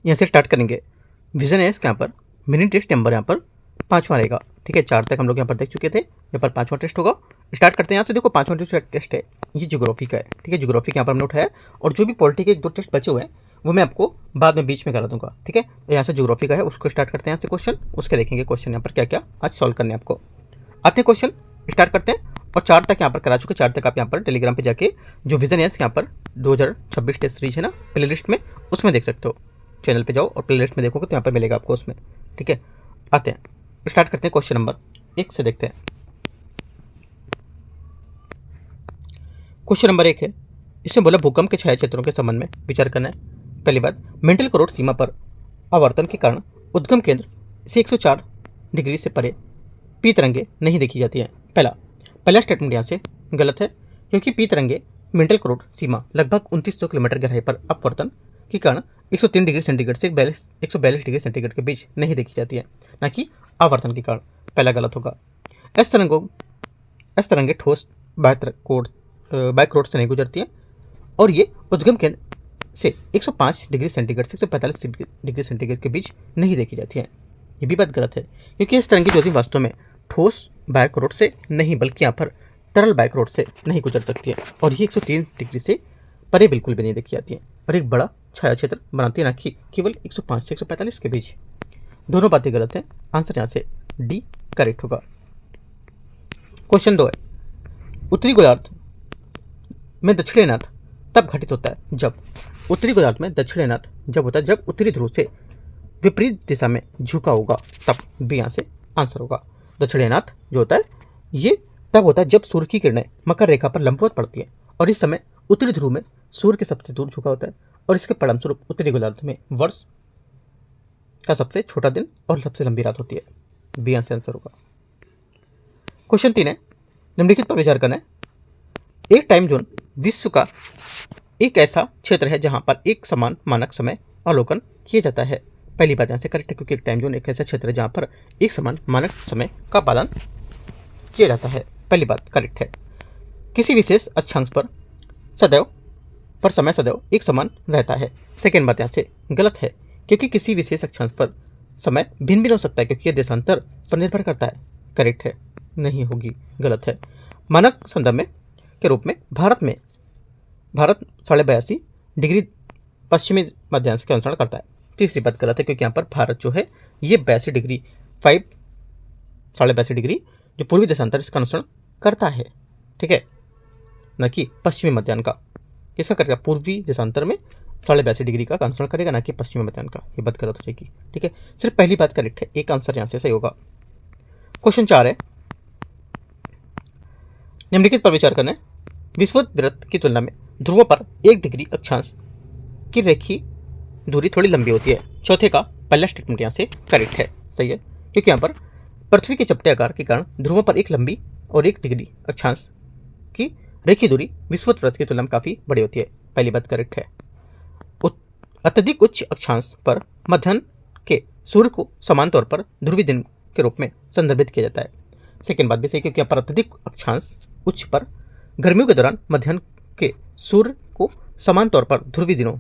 यहाँ से स्टार्ट करेंगे। विजन एस के यहाँ पर मिनी टेस्ट नंबर यहाँ पर 5वां रहेगा। ठीक है, 4 तक हम लोग यहाँ पर देख चुके थे, यहाँ पर 5वां टेस्ट होगा। स्टार्ट करते हैं यहाँ से। देखो 5वां टेस्ट है, ये ज्योग्राफी का है। ठीक है, ज्योग्राफी का यहाँ पर हमने उठाया और जो भी पॉलिटी के 1-2 टेस्ट बचे हुए हैं वो मैं आपको बाद में बीच में करा दूंगा। ठीक है, तो यहाँ से ज्योग्राफी का है, उसको स्टार्ट करते हैं यहाँ से क्वेश्चन, उसके देखेंगे क्वेश्चन यहाँ पर क्या क्या आज सॉल्व करने आपको आते हैं। क्वेश्चन स्टार्ट करते हैं और 4 तक यहाँ पर करा चुके। 4 तक आप यहाँ पर टेलीग्राम पे जाके जो विजन एस यहाँ पर 2026 टेस्ट सीरीज है ना प्ले लिस्ट में, उसमें देख सकते हो। चैनल पे जाओ और प्ले लिस्ट में देखोगे तो यहाँ पर मिलेगा आपको उसमें। ठीक है, आते हैं, स्टार्ट करते हैं। क्वेश्चन नंबर 1 से देखते हैं। क्वेश्चन नंबर 1 है, इसमें बोला भूकंप के छाया क्षेत्रों के संबंध में विचार करना है। पहली बात, मेंटल करोड़ सीमा पर आवर्तन के कारण उद्गम केंद्र से 104 डिग्री से परे पी तरंगे नहीं देखी जाती हैं। पहला स्टेटमेंट यहाँ से गलत है, क्योंकि पी तरंगे मेंटल करोड़ सीमा लगभग 2900 किलोमीटर गहराई पर अपवर्तन के कारण 103 डिग्री सेंटीग्रेड से 142 डिग्री सेंटीग्रेड के बीच नहीं देखी जाती है, न कि आवर्तन के कारण। पहला गलत होगा। एस तरंगे ठोस बायक्रोड से नहीं गुजरती है और ये उद्गम केंद्र से 105 डिग्री सेंटीग्रेड से 145 डिग्री सेंटीग्रेड के बीच नहीं देखी जाती है। ये भी बात गलत है, क्योंकि इस तरंगी ज्योति वास्तव में ठोस बायक्रोड से नहीं बल्कि यहाँ पर तरल बायक्रोड से नहीं गुजर सकती है और ये 103 डिग्री से परे बिल्कुल भी नहीं देखी जाती है और एक बड़ा छाया क्षेत्र बनाती है, ना कि केवल 105 से 145 के बीच। दोनों बातें गलत हैं। आंसर यहाँ से डी करेक्ट होगा। क्वेश्चन 2 है, उत्तरी गोलार्ध में दक्षिणायन तब घटित होता है जब उत्तरी गोलार्ध में दक्षिणायन जब होता है जब उत्तरी ध्रुव से विपरीत दिशा में झुका होगा, तब भी यहाँ से आंसर होगा। दक्षिणायन जो होता है ये तब होता है जब सूर्य की किरणें मकर रेखा पर लंबवत पड़ती है और इस समय उत्तरी ध्रुव में सूर्य के सबसे दूर झुका होता है और इसके परिणामस्वरूप उत्तरी गोलार्ध में वर्ष का सबसे छोटा दिन और सबसे लंबी रात होती है। बी यहाँ से आंसर होगा। क्वेश्चन 3 है, निम्नलिखित पर विचार करना है। एक टाइम जोन विश्व का एक ऐसा क्षेत्र है जहां पर एक समान मानक समय अवलोकन किया जाता है। पहली बात यहाँ से करेक्ट है, क्योंकि एक टाइम जोन एक ऐसा क्षेत्र है जहां पर एक समान मानक समय का पालन किया जाता है। पहली बात करेक्ट है। किसी विशेष अक्षांश पर समय सदैव एक समान रहता है। सेकेंड बात यहाँ से गलत है, क्योंकि किसी विशेष अक्षांश पर समय भिन्न भिन्न हो सकता है, क्योंकि यह देशांतर पर निर्भर करता है। करेक्ट है, नहीं होगी, गलत है। मानक संदर्भ में के रूप में भारत 82.5 डिग्री पश्चिमी मध्यांश का अनुसरण करता है। तीसरी बात गलत है, क्योंकि यहाँ पर भारत जो है ये 82.5 डिग्री जो पूर्वी देशांतर इसका अनुसरण करता है। ठीक है, न कि पश्चिमी मध्याह्न का। किसका करेगा? पूर्वी देशांतर में 82.5 डिग्री का अनुसरण करेगा, ना कि पश्चिमी मध्याह्न का। ये बात गलत हो जाएगी। ठीक है, सिर्फ पहली बात करेक्ट है, एक आंसर यहाँ से सही होगा। क्वेश्चन 4 है, निम्नलिखित पर विचार करना है। विषुववृत्त की तुलना में ध्रुवों पर 1 डिग्री अक्षांश की रेखीय दूरी थोड़ी लंबी होती है। चौथे का पहला स्टेटमेंट यहाँ से करेक्ट है, सही है, क्योंकि यहाँ पर पृथ्वी के चपटे आकार के कारण ध्रुवों पर एक लंबी और 1 डिग्री अक्षांश की रेखीय दूरी विषुववृत्त की तुलना में काफी बड़ी होती है। पहली बात करेक्ट है। अत्यधिक उच्च अक्षांश पर मध्याह्न के सूर्य को समान तौर पर ध्रुवीय दिन के रूप में संदर्भित किया जाता है। सेकेंड बात भी सही, क्योंकि यहाँ पर अत्यधिक अक्षांश उच्च पर गर्मियों के दौरान मध्याह्न के सूर्य को समान तौर पर ध्रुवीय दिनों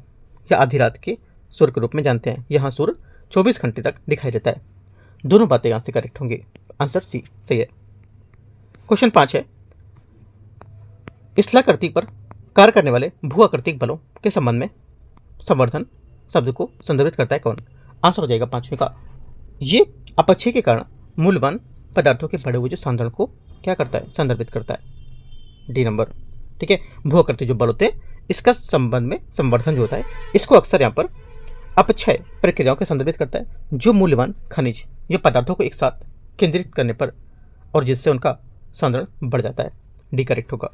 या आधी रात के सूर्य के रूप में जानते हैं। यहाँ सूर्य 24 घंटे तक दिखाई देता है। दोनों बातें यहाँ से करेक्ट होंगी। आंसर सी सही है। क्वेश्चन 5 है, स्थलाकृति पर कार्य करने वाले भू आकृतिक बलों के संबंध में संवर्धन शब्द को संदर्भित करता है कौन? आंसर हो जाएगा 5वें का। ये अपक्षय के कारण मूल्यवान पदार्थों के बढ़े हुए जो सांद्रण को क्या करता है? संदर्भित करता है। D number. ठीक है, भू आकृति जो बल होते हैं इसका संबंध में संवर्धन जो होता है इसको अक्सर यहाँ पर अपक्षय प्रक्रियाओं के संदर्भित करता है, जो मूल्यवान खनिज या पदार्थों को एक साथ केंद्रित करने पर और जिससे उनका सांद्रण बढ़ जाता है। डी करेक्ट होगा।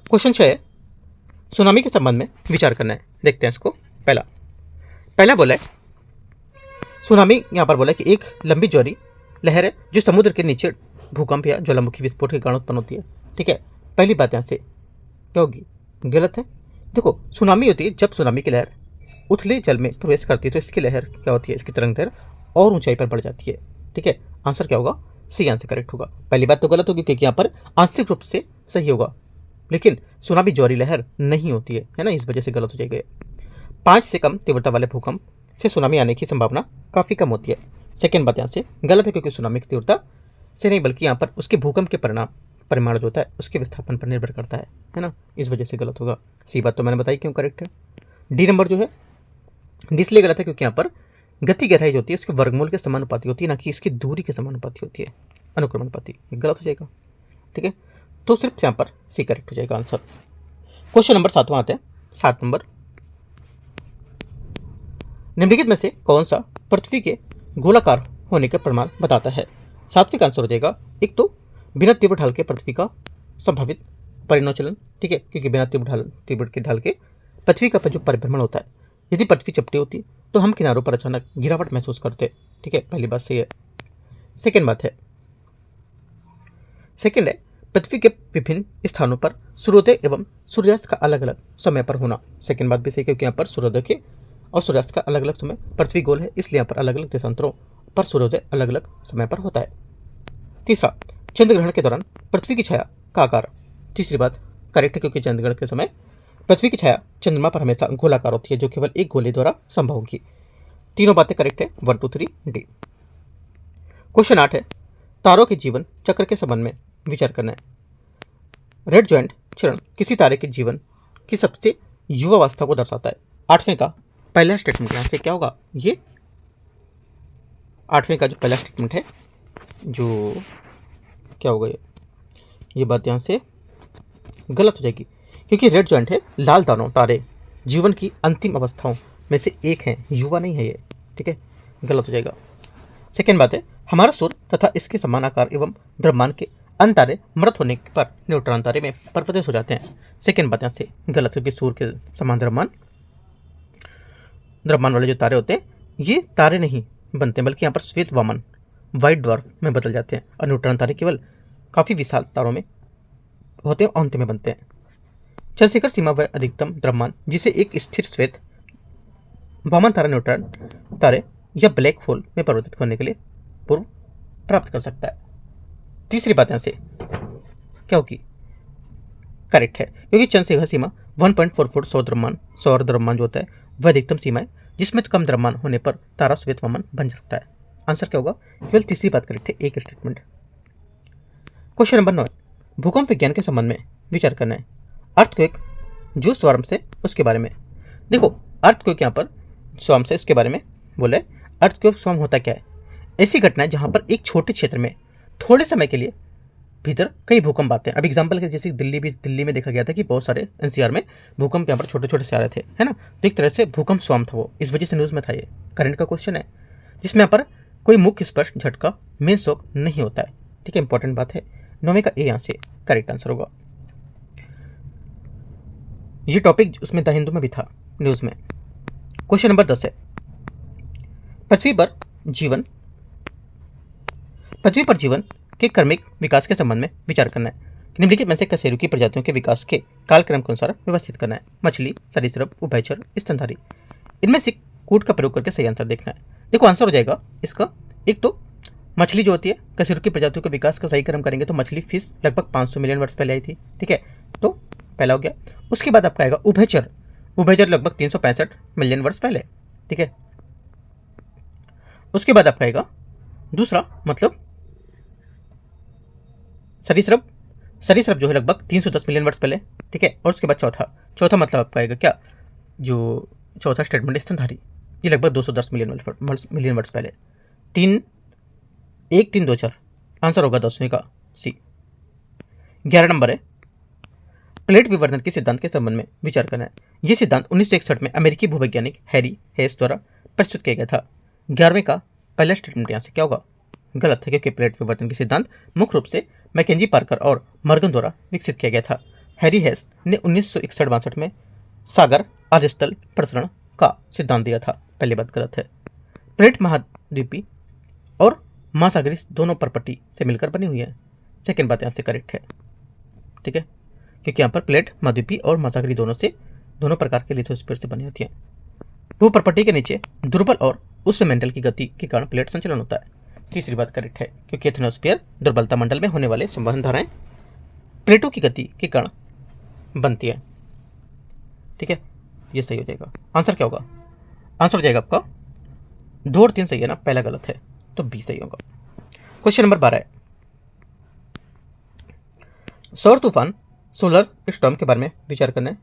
क्वेश्चन 6 है, सुनामी के संबंध में विचार करना है। देखते हैं इसको। पहला बोला है सुनामी, यहाँ पर बोला है कि एक लंबी ज्वारी लहर है जो समुद्र के नीचे भूकंप या ज्वालामुखी विस्फोट के कारण उत्पन्न होती है। ठीक है, पहली बात यहाँ से क्या होगी? गलत है। देखो, सुनामी होती है जब सुनामी की लहर उथले जल में प्रवेश करती है तो इसकी लहर क्या होती है? इसकी तरंग दैर्घ्य और ऊंचाई पर बढ़ जाती है। ठीक है, आंसर क्या होगा? सी आंसर करेक्ट होगा। पहली बात तो गलत होगी, क्योंकि यहाँ पर आंशिक रूप से सही होगा, लेकिन सुनामी ज्वारी लहर नहीं होती है ना, इस वजह से गलत हो जाएगा। 5 से कम तीव्रता वाले भूकंप से सुनामी आने की संभावना काफ़ी कम होती है। सेकेंड बात यहाँ से गलत है, क्योंकि सुनामी की तीव्रता से नहीं बल्कि यहाँ पर उसके भूकंप के परिमाण जो होता है उसके विस्थापन पर निर्भर करता है ना, इस वजह से गलत होगा। सी बात तो मैंने बताई क्यों करेक्ट है। डी नंबर जो है इसलिए गलत है क्योंकि यहाँ पर गति गहराई जो होती है इसके वर्गमूल के समानुपाती होती है, ना कि इसकी दूरी के समानुपाती होती है, अनुक्रमानुपाती। ये गलत हो जाएगा, ठीक है। तो सिर्फ यहाँ पर सी करेक्ट हो जाएगा आंसर। क्वेश्चन नंबर 7वां आते हैं। 7 नंबर, निम्नलिखित में से कौन सा पृथ्वी के गोलाकार होने के प्रमाण बताता है? सात्विक आंसर हो जाएगा एक तो बिना तीव्र ढाल के पृथ्वी का संभावित परिणोचलन, ठीक है, क्योंकि बिना तीव्र के ढाल के पृथ्वी का जो परिभ्रमण होता है, यदि पृथ्वी चपटी होती तो हम किनारों पर अचानक गिरावट महसूस करते, ठीक है, पहली बात सही है। सेकेंड है पृथ्वी के विभिन्न स्थानों पर सूर्योदय एवं सूर्यास्त का अलग अलग समय पर होना। सेकेंड बात भी सही, क्योंकि यहाँ पर सूर्योदय के और सूर्यास्त का अलग अलग समय, पृथ्वी गोल है इसलिए यहाँ पर अलग अलग देशांतरों पर सूर्योदय अलग अलग समय पर होता है। तीसरा, चंद्र ग्रहण के दौरान पृथ्वी की छाया का आकार। तीसरी बात करेक्ट है, क्योंकि चंद्र ग्रहण के समय पृथ्वी की छाया चंद्रमा पर हमेशा गोलाकार होती है, जो केवल एक गोले द्वारा संभव होगी। तीनों बातें करेक्ट है, 1 2 3 डी। क्वेश्चन 8 है, तारों के जीवन चक्र के संबंध में विचार करना है। रेड जॉइंट चरण किसी तारे के जीवन की सबसे युवावस्था को दर्शाता है। 8वें का पहला स्टेटमेंट यहाँ से क्या होगा? ये 8वें का जो पहला स्टेटमेंट है जो क्या होगा, ये बात यहाँ से गलत हो जाएगी, क्योंकि रेड जॉइंट है लाल दानव तारे जीवन की अंतिम अवस्थाओं में से एक है, युवा नहीं है ये, ठीक है, गलत हो जाएगा। सेकेंड बात है, हमारा सूर्य तथा इसके समान आकार एवं द्रव्यमान के अन्य तारे मृत होने पर न्यूट्रॉन तारे में परिवर्तित हो जाते हैं। सेकेंड बात यहाँ से गलत, क्योंकि सूर्य के समान द्रव्यमान वाले जो तारे होते हैं ये तारे नहीं बनते, बल्कि यहाँ पर श्वेत वामन व्हाइट ड्वार्फ में बदल जाते हैं, और न्यूट्रॉन तारे केवल काफ़ी विशाल तारों में होते हैं, अंत में बनते हैं। चंद्रशेखर सीमा वह अधिकतम द्रव्यमान जिसे एक स्थिर श्वेत वामन तारा न्यूट्रॉन तारे या ब्लैक होल में परिवर्तित करने के लिए पूर्व प्राप्त कर सकता है। तीसरी बात यहाँ से क्या होगी? करेक्ट है, क्योंकि चंद्रशेखर सीमा 1.44 सौर द्रव्यमान जो होता है वह अधिकतम सीमा है जिसमें कम द्रव्यमान होने पर तारा श्वेत वामन बन सकता है। आंसर क्या होगा? केवल तीसरी बात करेक्ट है, एक स्टेटमेंट। क्वेश्चन नंबर 9, भूकंप विज्ञान के संबंध में विचार करना है। अर्थक्वेक जो स्वार्म से उसके बारे में देखो, अर्थक्वेक यहाँ पर स्वार्म से इसके बारे में बोले। अर्थक्वेक स्वार्म होता क्या है? ऐसी घटना है जहाँ पर एक छोटे क्षेत्र में थोड़े समय के लिए भीतर कई भूकंप आते हैं। अब एग्जांपल के जैसे दिल्ली में देखा गया था कि बहुत सारे एनसीआर में भूकंप यहाँ पर छोटे छोटे से आ रहे थे, है ना, तो एक तरह से भूकंप स्वाम था वो, इस वजह से न्यूज़ में था। ये करंट का क्वेश्चन है जिसमें यहाँ पर कोई मुख्य स्पर्श झटका मेन शॉक नहीं होता है, ठीक है, इंपॉर्टेंट बात है। 9वें का ए यहाँ से करेक्ट आंसर होगा। ये टॉपिक उसमें द हिंदू में भी था न्यूज़ में। क्वेश्चन नंबर 10 है, पृथ्वी पर जीवन के क्रमिक विकास के संबंध में विचार करना है। निम्नलिखित में से कशेरुकी प्रजातियों के विकास के कालक्रम के अनुसार व्यवस्थित करना है। मछली, सरीसृप, उभयचर, स्तनधारी। इनमें से कूट का प्रयोग करके सही आंसर देखना है। देखो आंसर हो जाएगा इसका, एक तो मछली जो होती है कशेरुकी प्रजातियों के विकास का सही क्रम करेंगे तो मछली फिश लगभग 500 मिलियन वर्ष पहले आई थी, ठीक है, तो पहला हो गया। उसके बाद आपका आएगा उभयचर लगभग 365 मिलियन वर्ष पहले, ठीक है। उसके बाद आपका आएगा दूसरा मतलब सरीसृप जो है लगभग 310 मिलियन वर्ष पहले, ठीक है। और उसके बाद चौथा मतलब आपका आएगा क्या, जो चौथा स्टेटमेंट स्तनधारी, ये लगभग 210 मिलियन वर्ष पहले। 3 1 3 2 4 आंसर होगा 10वें का सी। 11 नंबर है, प्लेट विवर्तन के सिद्धांत के संबंध में विचार करना है। यह सिद्धांत 1961 में अमेरिकी भूवैज्ञानिक हैरी हेस द्वारा प्रस्तुत किया गया था। 11वें का पहला स्टेटमेंट यहाँ से क्या होगा? गलत है, क्योंकि प्लेट विवर्तन के सिद्धांत मुख्य रूप से मैकेंजी पार्कर और मर्गन द्वारा विकसित किया गया था। हैरी हेस ने 1961-62 में सागर आर्यस्थल प्रसरण का सिद्धांत दिया था। पहली बात गलत है। प्लेट महाद्वीपी और महासागरी दोनों परपट्टी से मिलकर बनी हुई है। सेकेंड बात यहाँ से करेक्ट है, ठीक है, क्योंकि यहाँ पर प्लेट महाद्वीपी और महासागरी दोनों प्रकार के लिथोस्फीयर से बनी होती है। वो परपट्टी के नीचे दुर्बल और उष्ण मंडल की गति के कारण प्लेट संचलन होता है। तीसरी बात करेक्ट है, क्योंकि एथनोस्फीयर दुर्बलता मंडल में होने वाले संवहन धाराएं प्लेटों की गति के कारण बनती है, ठीक है, ये सही हो जाएगा। आंसर क्या होगा? आंसर हो जाएगा आपका 2 और 3 सही है ना, पहला गलत है, तो बी सही होगा। क्वेश्चन नंबर 12 है, सौर तूफान सोलर स्टॉर्म के बारे में विचार करना है।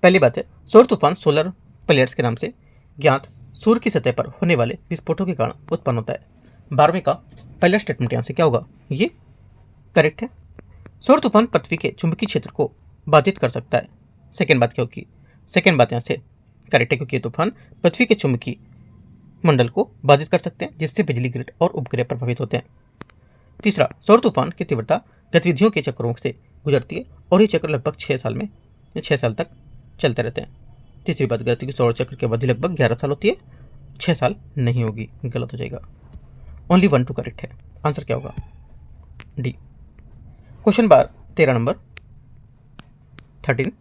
पहली बात है, सौर तूफान सोलर प्लेयर्स के नाम से ज्ञात सूर्य की सतह पर होने वाले विस्फोटों के कारण उत्पन्न होता है। 12वें का पहला स्टेटमेंट यहाँ से क्या होगा? ये करेक्ट है। सौर तूफान पृथ्वी के चुंबकीय क्षेत्र को बाधित कर सकता है। सेकेंड बात क्या होगी? सेकेंड बात यहाँ से करेक्ट है, क्योंकि ये तूफान पृथ्वी के चुंबकीय मंडल को बाधित कर सकते हैं, जिससे बिजली ग्रिड और उपग्रह प्रभावित होते हैं। तीसरा, सौर तूफान की तीव्रता गतिविधियों के चक्रों से गुजरती है और ये चक्र लगभग 6 साल तक चलते रहते हैं। तीसरी बात, गलती की सौर चक्र की अवधि लगभग 11 साल होती है, 6 साल नहीं होगी, गलत हो जाएगा। ओनली 1 2 करेक्ट है। आंसर क्या होगा? डी। क्वेश्चन 13 नंबर 13,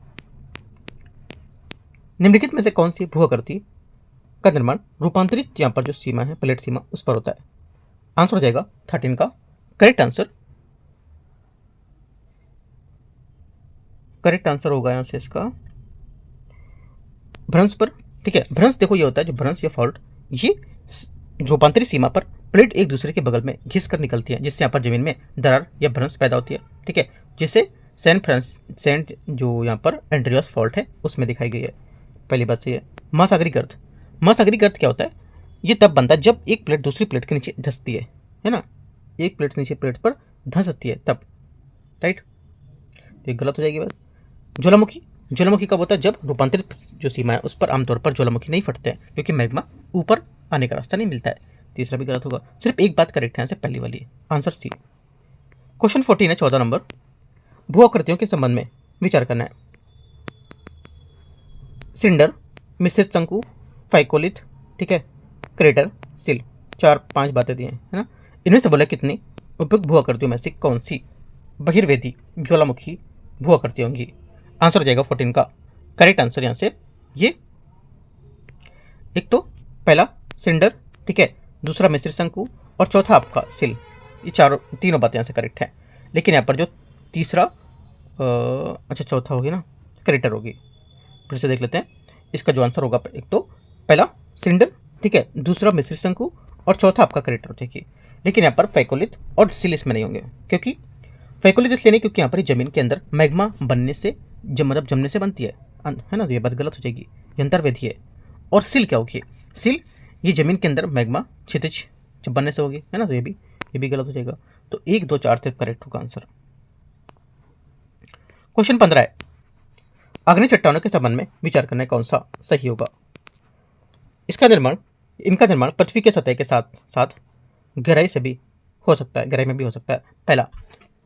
निम्नलिखित में से कौन सी भूआकृति का निर्माण रूपांतरित यहाँ पर जो सीमा है, प्लेट सीमा, उस पर होता है? आंसर हो जाएगा 13 का करेक्ट आंसर होगा यहाँ से इसका भ्रंश पर। ठीक है, भ्रंश देखो ये होता है जो भ्रंश या फॉल्ट, ये रूपांतरित सीमा पर प्लेट एक दूसरे के बगल में घिस कर निकलती है, जिससे यहाँ पर जमीन में दरार या भ्रंश पैदा होती है। ठीक है, जिसे सेंट जो यहाँ पर एंड्रियास फॉल्ट है उसमें दिखाई गई है। पहली बात से महासागरीय गर्त। महासागरीय गर्त क्या होता है? ये तब बनता है जब एक प्लेट दूसरी प्लेट के नीचे धंसती है ना, एक प्लेट नीचे प्लेट पर धंसती है तब, राइट? तो ये गलत हो जाएगी बात। ज्वालामुखी कब होता है? जब रूपांतरित जो सीमा है उस पर आमतौर पर ज्वालामुखी नहीं फटते हैं, क्योंकि मैग्मा ऊपर आने का रास्ता नहीं मिलता है। तीसरा भी गलत होगा, सिर्फ एक बात करेक्ट है यहाँ से, पहली वाली, आंसर सी। क्वेश्चन 14 है, 14 नंबर, भू आकृतियों के संबंध में विचार करना है। सिंडर, मिश्रित शंकु, फाइकोलिथ, ठीक है, क्रेटर, सिल, 4-5 बातें दी हैं, है ना। इनमें से बोला कितनी उपयुक्त भू आकृतियों में से कौन सी बहिर्वेदी ज्वालामुखी भू आकृति होंगी? आंसर हो जाएगा 14 का करेक्ट आंसर यहाँ से ये, एक तो पहला सिंडर, ठीक है, दूसरा मिश्रित शंकु और चौथा आपका सिल। ये तीनों बातें यहाँ से करेक्ट है। लेकिन यहाँ पर जो तीसरा अच्छा चौथा होगी ना, क्रेटर होगी। फिर से देख लेते हैं इसका जो आंसर होगा, एक तो पहला सिंडर, ठीक है, दूसरा मिश्रित शंकु और चौथा आपका क्रेटर, ठीक है। लेकिन यहाँ पर फैकोलिथ और सिल इसमें नहीं होंगे, क्योंकि फैकोलिथ इसलिए नहीं क्योंकि यहाँ पर जमीन के अंदर मैग्मा बनने से मतलब जमने से बनती है ना, तो ये बात गलत हो जाएगी, ये अंतर्वेदी है। और सिल क्या होगी? सिल ये जमीन के अंदर मैग्मा क्षितिज जब बनने से होगी, है ना, तो ये भी गलत हो जाएगा। तो 1 2 4 सिर्फ करेक्ट होगा आंसर। क्वेश्चन 15 है, आग्नेय चट्टानों के संबंध में विचार करना है, कौन सा सही होगा? इनका निर्माण पृथ्वी के सतह के साथ साथ गहराई से भी हो सकता है, गहराई में भी हो सकता है। पहला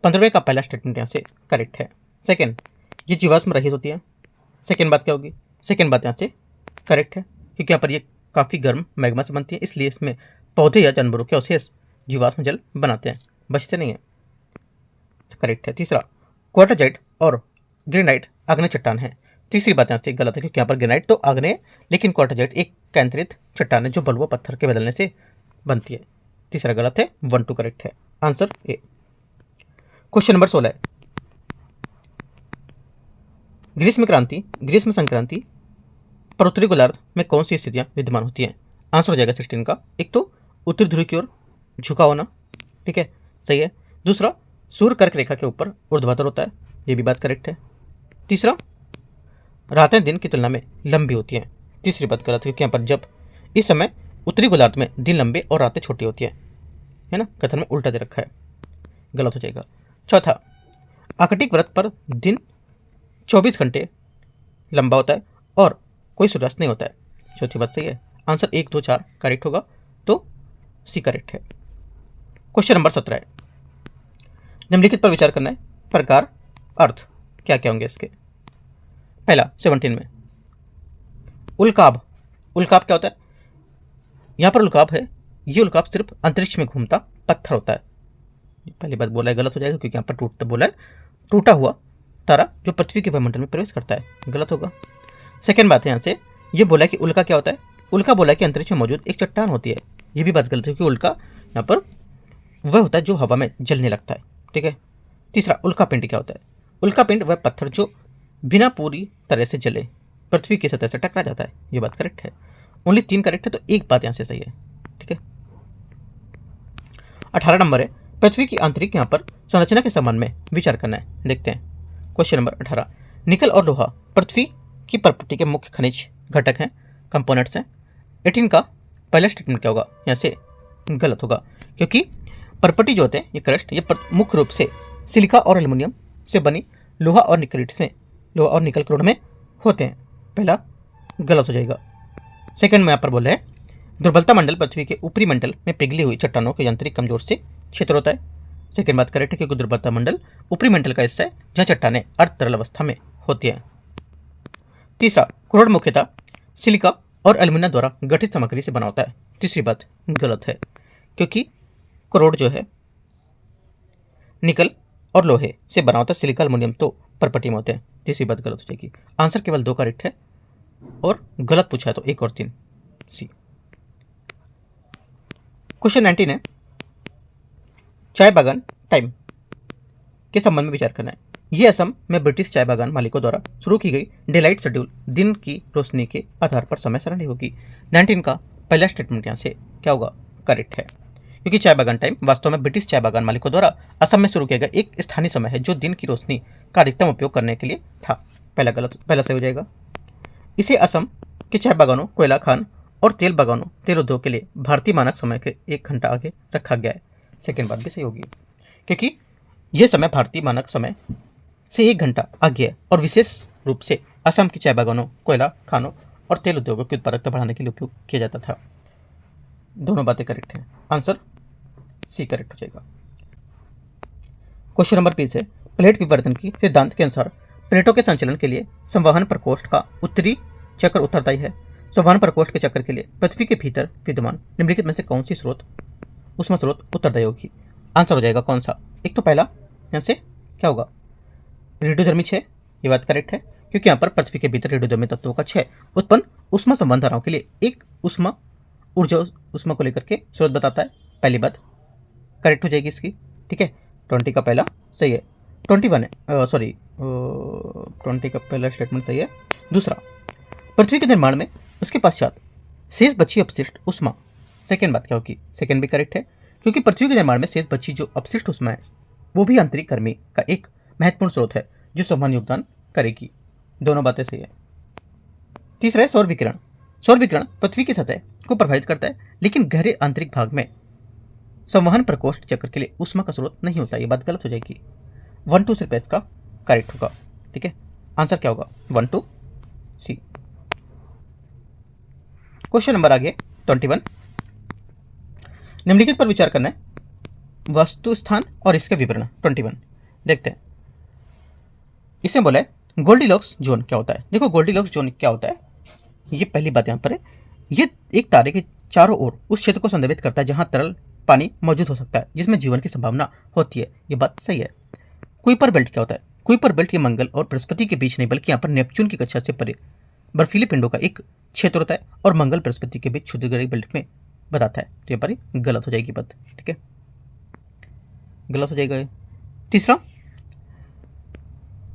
15वें का पहला स्टेटमेंट यहाँ से करेक्ट है। सेकेंड, ये जीवाश्म रहित होती है। सेकेंड बात क्या होगी? सेकेंड बात यहाँ से करेक्ट है, क्योंकि यहाँ पर ये काफ़ी गर्म मैग्मा से बनती है, इसलिए इसमें पौधे या जानवरों के अवशेष जीवाश्म जल बनाते हैं, बचते नहीं है, करेक्ट है। तीसरा, क्वार्टजाइट और ग्रेनाइट आग्नेय चट्टान है। तीसरी बात यहाँ से गलत है, क्योंकि यहाँ पर ग्रेनाइट तो आग्नेय, लेकिन क्वार्टजाइट एक केंद्रित चट्टान है जो बलुआ पत्थर के बदलने से बनती है। तीसरा गलत है, 1 2 करेक्ट है, आंसर ए। क्वेश्चन नंबर 16 है, ग्रीष्म संक्रांति पर उत्तरी गोलार्ध में कौन सी स्थितियां विद्यमान होती हैं? आंसर हो जाएगा 16 का, एक तो उत्तरी ध्रुव की ओर झुका होना, ठीक है, सही है। दूसरा, सूर्य कर्क रेखा के ऊपर ऊर्ध्वाधर होता है, ये भी बात करेक्ट है। तीसरा, रातें दिन की तुलना में लंबी होती हैं। तीसरी बात गलत है, क्योंकि यहाँ पर जब इस समय उत्तरी गोलार्ध में दिन लंबे और रातें छोटी होती है ना, कथन में उल्टा दे रखा है, गलत हो जाएगा। चौथा, आर्कटिक व्रत पर दिन 24 घंटे लंबा होता है और कोई सूर्यास्त नहीं होता है, चौथी बात सही है। आंसर 1 2 4 करेक्ट होगा, तो सी करेक्ट है। क्वेश्चन नंबर 17 है, निम्नलिखित पर विचार करना है, प्रकार अर्थ क्या क्या होंगे इसके? पहला 17 में उल्काब क्या होता है? यहाँ पर उल्काब है, ये उल्काब सिर्फ अंतरिक्ष में घूमता पत्थर होता है। पहली बात बोला है, गलत हो जाएगा, क्योंकि यहाँ पर बोला है टूटा हुआ तारा जो पृथ्वी के वायुमंडल में प्रवेश करता है, गलत होगा। सेकेंड बात है यहाँ से ये बोला कि उल्का क्या होता है? उल्का बोला कि अंतरिक्ष में मौजूद एक चट्टान होती है, ये भी बात गलत है, क्योंकि उल्का यहाँ पर वह होता है जो हवा में जलने लगता है, ठीक है। तीसरा, उल्का पिंड क्या होता है? उल्का पिंड वह पत्थर जो बिना पूरी तरह से जले, पृथ्वी की सतह से टकरा जाता है। ये बात करेक्ट है। ओनली 3 करेक्ट है तो एक बात यहाँ से सही है। ठीक है। 18 नंबर है, पृथ्वी की आंतरिक यहाँ पर संरचना के संबंध में विचार करना है। देखते हैं क्वेश्चन नंबर 18। निकल और लोहा पृथ्वी की प्रॉपर्टी के मुख्य खनिज घटक हैं, कंपोनेंट्स हैं। 18 का पहला स्टेटमेंट क्या होगा? यहाँ से गलत होगा, क्योंकि प्रॉपर्टी जो होते हैं ये क्रस्ट ये मुख्य रूप से सिलिका और एल्युमिनियम से बनी लोहा और निकल क्रोड में होते हैं। पहला गलत हो जाएगा। सेकंड में यहाँ पर बोल रहे हैं दुर्बलता मंडल पृथ्वी के ऊपरी मंडल में पिघली हुई चट्टानों के यांत्रिक कमजोर से क्षेत्र होता है। सेकंड बात करेक्ट है, क्योंकि दुर्बलता मंडल ऊपरी मंडल का हिस्सा है जहाँ चट्टानें अर्ध तरल अवस्था में होती हैं। तीसरा, क्रोड मुख्यतः सिलिका और एल्युमिनियम द्वारा गठित सामग्री से बना होता है। तीसरी बात गलत है, क्योंकि क्रोड जो है निकल और लोहे से बना होता है, सिलिका एल्युमिनियम तो प्रॉपर्टी में होते हैं। तीसरी बात गलत हो जाएगी। आंसर केवल 2 करेक्ट है और गलत पूछा है तो 1 और 3 सी। क्वेश्चन 19 है, चाय बागान टाइम के संबंध में विचार करना है। यह असम में ब्रिटिश चाय बागान मालिकों द्वारा शुरू की गई डेलाइट शेड्यूल दिन की रोशनी के आधार पर समय सारणी होगी। 19 का पहला स्टेटमेंट यहाँ से क्या होगा? करेक्ट है, क्योंकि चाय बागान टाइम वास्तव में ब्रिटिश चाय बागान मालिकों द्वारा असम में शुरू किया गया एक स्थानीय समय है जो दिन की रोशनी का अधिकतम उपयोग करने के लिए था। पहला सही हो जाएगा। इसे असम के चाय बागानों, कोयला खान और तेल बागानों, तेल उद्योग के लिए भारतीय मानक समय के 1 घंटा आगे रखा गया है। सेकेंड बात भी सही होगी, क्योंकि यह समय भारतीय मानक समय से 1 घंटा आगे है और विशेष रूप से असम की चाय बागानों, कोयला खानों और तेल उद्योगों की उत्पादकता बढ़ाने के लिए उपयोग किया जाता था। दोनों बातें करेक्ट हैं। आंसर सी करेक्ट हो जाएगा। क्वेश्चन नंबर 20 है, प्लेट विवर्तन की सिद्धांत के अनुसार प्लेटों के संचलन के लिए संवहन प्रकोष्ठ का उत्तरी चक्र उत्तरदायी है। संवहन प्रकोष्ठ के चक्र के लिए पृथ्वी के भीतर विद्यमान निम्नलिखित में से कौन सी उष्मा स्रोत उत्तरदायी होगी? आंसर हो जाएगा कौन सा? एक तो पहला यहाँ से क्या होगा? रेडियोधर्मी क्षय। ये बात करेक्ट है, क्योंकि यहाँ पर पृथ्वी के भीतर रेडियोधर्मी तत्वों का क्षय उत्पन्न उष्मा संवहन धाराओं के लिए एक उष्मा को लेकर के स्रोत बताता है। पहली बात करेक्ट हो जाएगी इसकी। ठीक है, 20 का पहला सही है। 21 20 का पहला स्टेटमेंट सही है। दूसरा, पृथ्वी के निर्माण में उसके पश्चात शेष बची अपशिष्ट उष्मा। सेकेंड बात क्या होगी? सेकेंड भी करेक्ट है, क्योंकि पृथ्वी के निर्माण में शेष बची जो अपशिष्ट उष्मा है वो भी आंतरिक गर्मी का एक महत्वपूर्ण स्रोत है जो संवहन योगदान करेगी। दोनों बातें सही है। तीसरा है सौर विकिरण। सौर विकिरण पृथ्वी की सतह को प्रभावित करता है, लेकिन गहरे आंतरिक भाग में संवहन प्रकोष्ठ चक्र के लिए उष्मा का स्रोत नहीं होता। ये बात गलत हो जाएगी। 1 2 सिर्फ इसका करेक्ट होगा। ठीक है, आंसर क्या होगा? 1 2 सी। क्वेश्चन नंबर आगे 21। निम्नलिखित पर विचार करना है। वस्तु स्थान और इसके विवरण। 21 देखते हैं। इसमें बोला है गोल्डीलॉक्स जोन क्या होता है। देखो गोल्डीलॉक्स जोन क्या होता है, ये पहली बात यहाँ पर है। ये एक तारे के चारों ओर उस क्षेत्र को संदर्भित करता है जहां तरल पानी मौजूद हो सकता है, जिसमें जीवन की संभावना होती है। ये बात सही है। कुइपर बेल्ट क्या होता है? कुइपर बेल्ट ये मंगल और बृहस्पति के बीच नहीं बल्कि यहाँ पर नेपच्यून की कक्षा से परे बर्फीले पिंडों का एक क्षेत्र होता है और मंगल बृहस्पति के बीच क्षुद्रग्रही बेल्ट में बताता है। तो यहाँ पर गलत हो जाएगी बात। ठीक है, गलत हो जाएगा। तीसरा,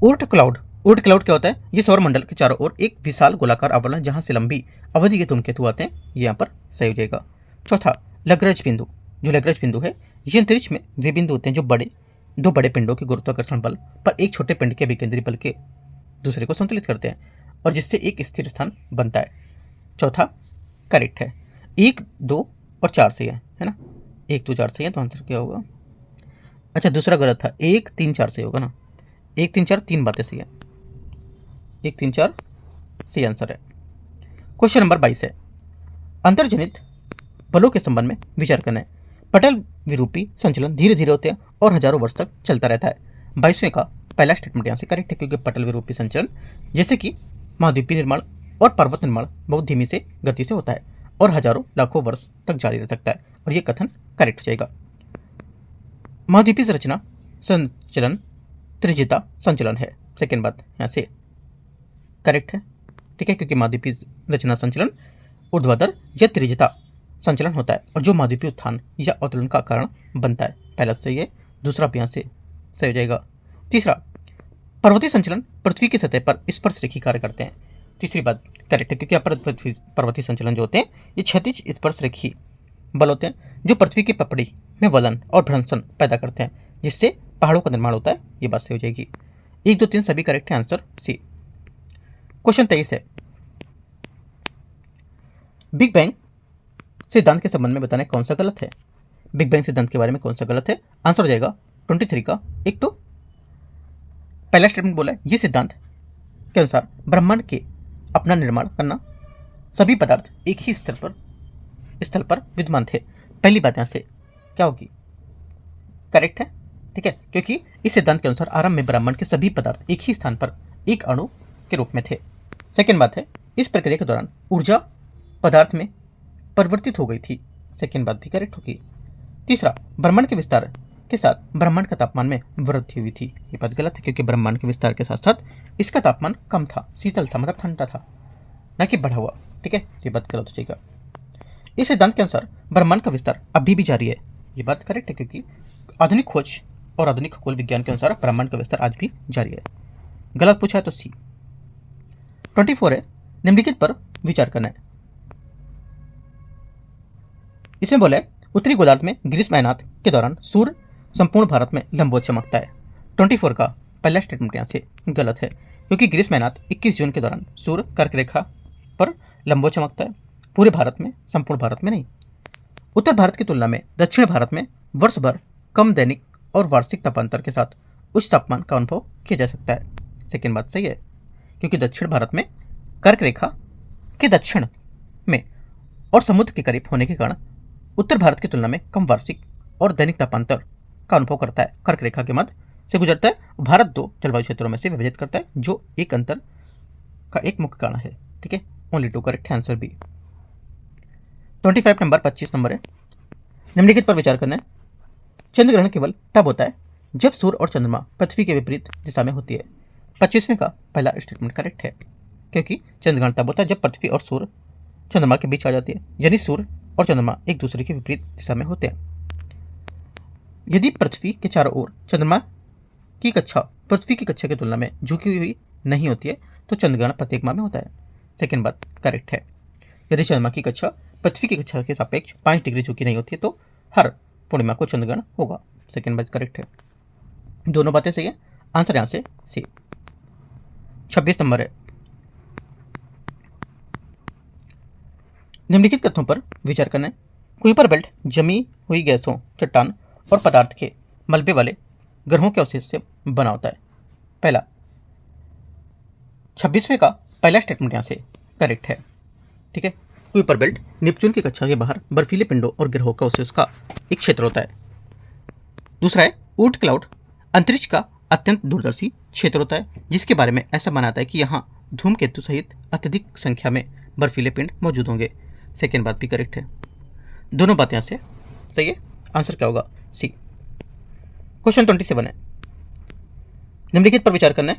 ऊर्ट क्लाउड। ऊर्ट क्लाउड क्या होता है? ये सौर मंडल के चारों ओर एक विशाल गोलाकार आवरण जहां से लंबी अवधि के धूमकेतु आते हैं। ये यहाँ पर सही हो जाएगा। चौथा, लग्रज बिंदु। जो लग्रज बिंदु है ये अंतरिक्ष में वे बिंदु होते हैं जो दो बड़े पिंडों के गुरुत्वाकर्षण बल पर एक छोटे पिंड के विकेंद्री बल के दूसरे को संतुलित करते हैं और जिससे एक स्थिर स्थान बनता है। चौथा करेक्ट है। 1 2 और 4 सही है ना? 1 2 4 सही है, तो आंसर क्या होगा? अच्छा, दूसरा गलत था। 1 3 4 सही होगा ना? 1 3 4 तीन बातें सही है। 1 3 4 सही आंसर है। क्वेश्चन नंबर 22 है, अंतर्जनित बलों के संबंध में विचार करना है। पटल विरूपी संचलन धीरे धीरे होते हैं और हजारों वर्ष तक चलता रहता है। 22वें का पहला स्टेटमेंट यहाँ से करेक्ट है, क्योंकि पटल विरूपी संचलन जैसे कि महाद्वीपीय निर्माण और पर्वत निर्माण बहुत धीमी से गति से होता है और हजारों लाखों वर्ष तक जारी रह सकता है, और यह कथन करेक्ट हो जाएगा। महाद्वीपीय संरचना संचलन त्रिजिता संचलन है। सेकेंड बात यहाँ से करेक्ट है। ठीक है, क्योंकि महाद्वीपीय रचना संचलन ऊर्ध्वाधर या त्रिजिता संचलन होता है और जो महाद्वीपीय उत्थान या अवतरण का कारण बनता है। पहला सही है, दूसरा भी यहाँ से सही हो जाएगा। तीसरा, पर्वतीय संचलन पृथ्वी की सतह पर स्पर्श रेखी कार्य करते हैं। तीसरी बात करेक्ट है, क्योंकि पर्वतीय संचलन जो होते हैं ये क्षैतिज स्पर्श रेखीय बल होते हैं जो पृथ्वी की पपड़ी में वलन और भ्रंशन पैदा करते हैं, जिससे पहाड़ों का निर्माण होता है। ये बात सही हो जाएगी। 1 2 3 सभी करेक्ट है, आंसर सी। क्वेश्चन 23 है, बिग बैंग सिद्धांत के संबंध में बताने कौन सा गलत है। बिग बैंग सिद्धांत के बारे में कौन सा गलत है, आंसर हो जाएगा 23 का। एक तो पहला स्टेटमेंट बोला है, ये सिद्धांत के अनुसार ब्रह्मांड के अपना निर्माण करना सभी पदार्थ एक ही स्थल पर विद्यमान थे। पहली बात यहां से क्या होगी, करेक्ट है, ठीक है, क्योंकि इस सिद्धांत के अनुसार आरंभ में ब्रह्मांड के सभी पदार्थ एक ही स्थान पर एक अणु के रूप में थे। सेकेंड बात है, इस प्रक्रिया के दौरान ऊर्जा पदार्थ में परिवर्तित हो गई थी। सेकेंड बात भी करेक्ट होगी। तीसरा, ब्रह्मांड के विस्तार के साथ ब्रह्मांड का तापमान में वृद्धि हुई थी। ये बात गलत है, क्योंकि ब्रह्मांड के विस्तार के साथ साथ इसका तापमान कम था, शीतल था, मतलब ठंडा था, न कि बढ़ा हुआ। ठीक है, ये बात गलत हो जाएगा। इस सिद्धांत के अनुसार ब्रह्मांड का विस्तार अभी भी जारी है। ये बात करेक्ट है, क्योंकि आधुनिक खोज और आधुनिक खगोल विज्ञान के अनुसार ब्रह्मांड का विस्तार आज भी जारी है। गलत पूछा है तो सी। 24 है, निम्नलिखित पर विचार करना है। इसमें बोले उत्तरी गोलार्ध में ग्रीष्म अयनात के दौरान सूर्य संपूर्ण भारत में लंबवत चमकता है। 24 का पहला स्टेटमेंट यहाँ से गलत है, क्योंकि ग्रीष्म अयनात 21 जून के दौरान सूर्य कर्क रेखा पर लंबवत चमकता है, पूरे भारत में, संपूर्ण भारत में नहीं। उत्तर भारत की तुलना में दक्षिण भारत में वर्ष भर कम दैनिक और वार्षिक तापांतर के साथ उच्च तापमान का अनुभव किया जा सकता है। सेकेंड बात सही है, क्योंकि दक्षिण भारत में कर्क रेखा के दक्षिण में और समुद्र के करीब होने के कारण उत्तर भारत की तुलना में कम वार्षिक और दैनिक तापांतर का अनुभव करता है। कर्क रेखा के मध्य से गुजरता है। भारत 2 जलवायु क्षेत्रों में से विभाजित करता है, जो एक अंतर का एक मुख्य कारण है। ठीक है, only 2 correct answer B. 25 number 25 number है, निम्नलिखित पर विचार करना है। चंद्रग्रहण केवल तब होता है जब सूर्य और चंद्रमा पृथ्वी के विपरीत दिशा में होती है। 25वें का पहला स्टेटमेंट करेक्ट है, क्योंकि चंद्रग्रहण तब होता है जब पृथ्वी और सूर्य चंद्रमा के बीच आ जाती है, यानी सूर्य और चंद्रमा एक दूसरे के विपरीत दिशा में होते हैं। यदि पृथ्वी के चारों ओर चंद्रमा की कक्षा पृथ्वी की कक्षा की तुलना में झुकी हुई नहीं होती है तो चंद्रग्रहण प्रत्येक माह में होता है। सेकेंड बात करेक्ट है। यदि चंद्रमा की कक्षा पृथ्वी की कक्षा के सापेक्ष 5 डिग्री झुकी नहीं होती है तो हर पूर्णिमा को चंद्रग्रहण होगा। सेकेंड बात करेक्ट है। दोनों बातें सही है, आंसर यहां से सी। 26 नंबर है, निम्नलिखित तथ्यों पर विचार करना है। कुइपर बेल्ट जमी हुई गैसों, चट्टान और पदार्थ के मलबे वाले ग्रहों के अवशेष से बना होता है। पहला 26वें का पहला स्टेटमेंट यहां से करेक्ट है। ठीक है, कुइपर बेल्ट नेपच्यून की कक्षा के बाहर बर्फीले पिंडों और ग्रहों का अवशेष का एक क्षेत्र होता है। दूसरा है ऊट क्लाउड अंतरिक्ष का अत्यंत दूरदर्शी क्षेत्र होता है, जिसके बारे में ऐसा माना जाता है कि यहाँ धूमकेतु सहित अत्यधिक संख्या में बर्फीले पिंड मौजूद होंगे। सेकेंड बात भी करेक्ट है। दोनों बातें यहां से सही है, आंसर क्या होगा सी। क्वेश्चन 27 है, निम्नलिखित पर विचार करना है।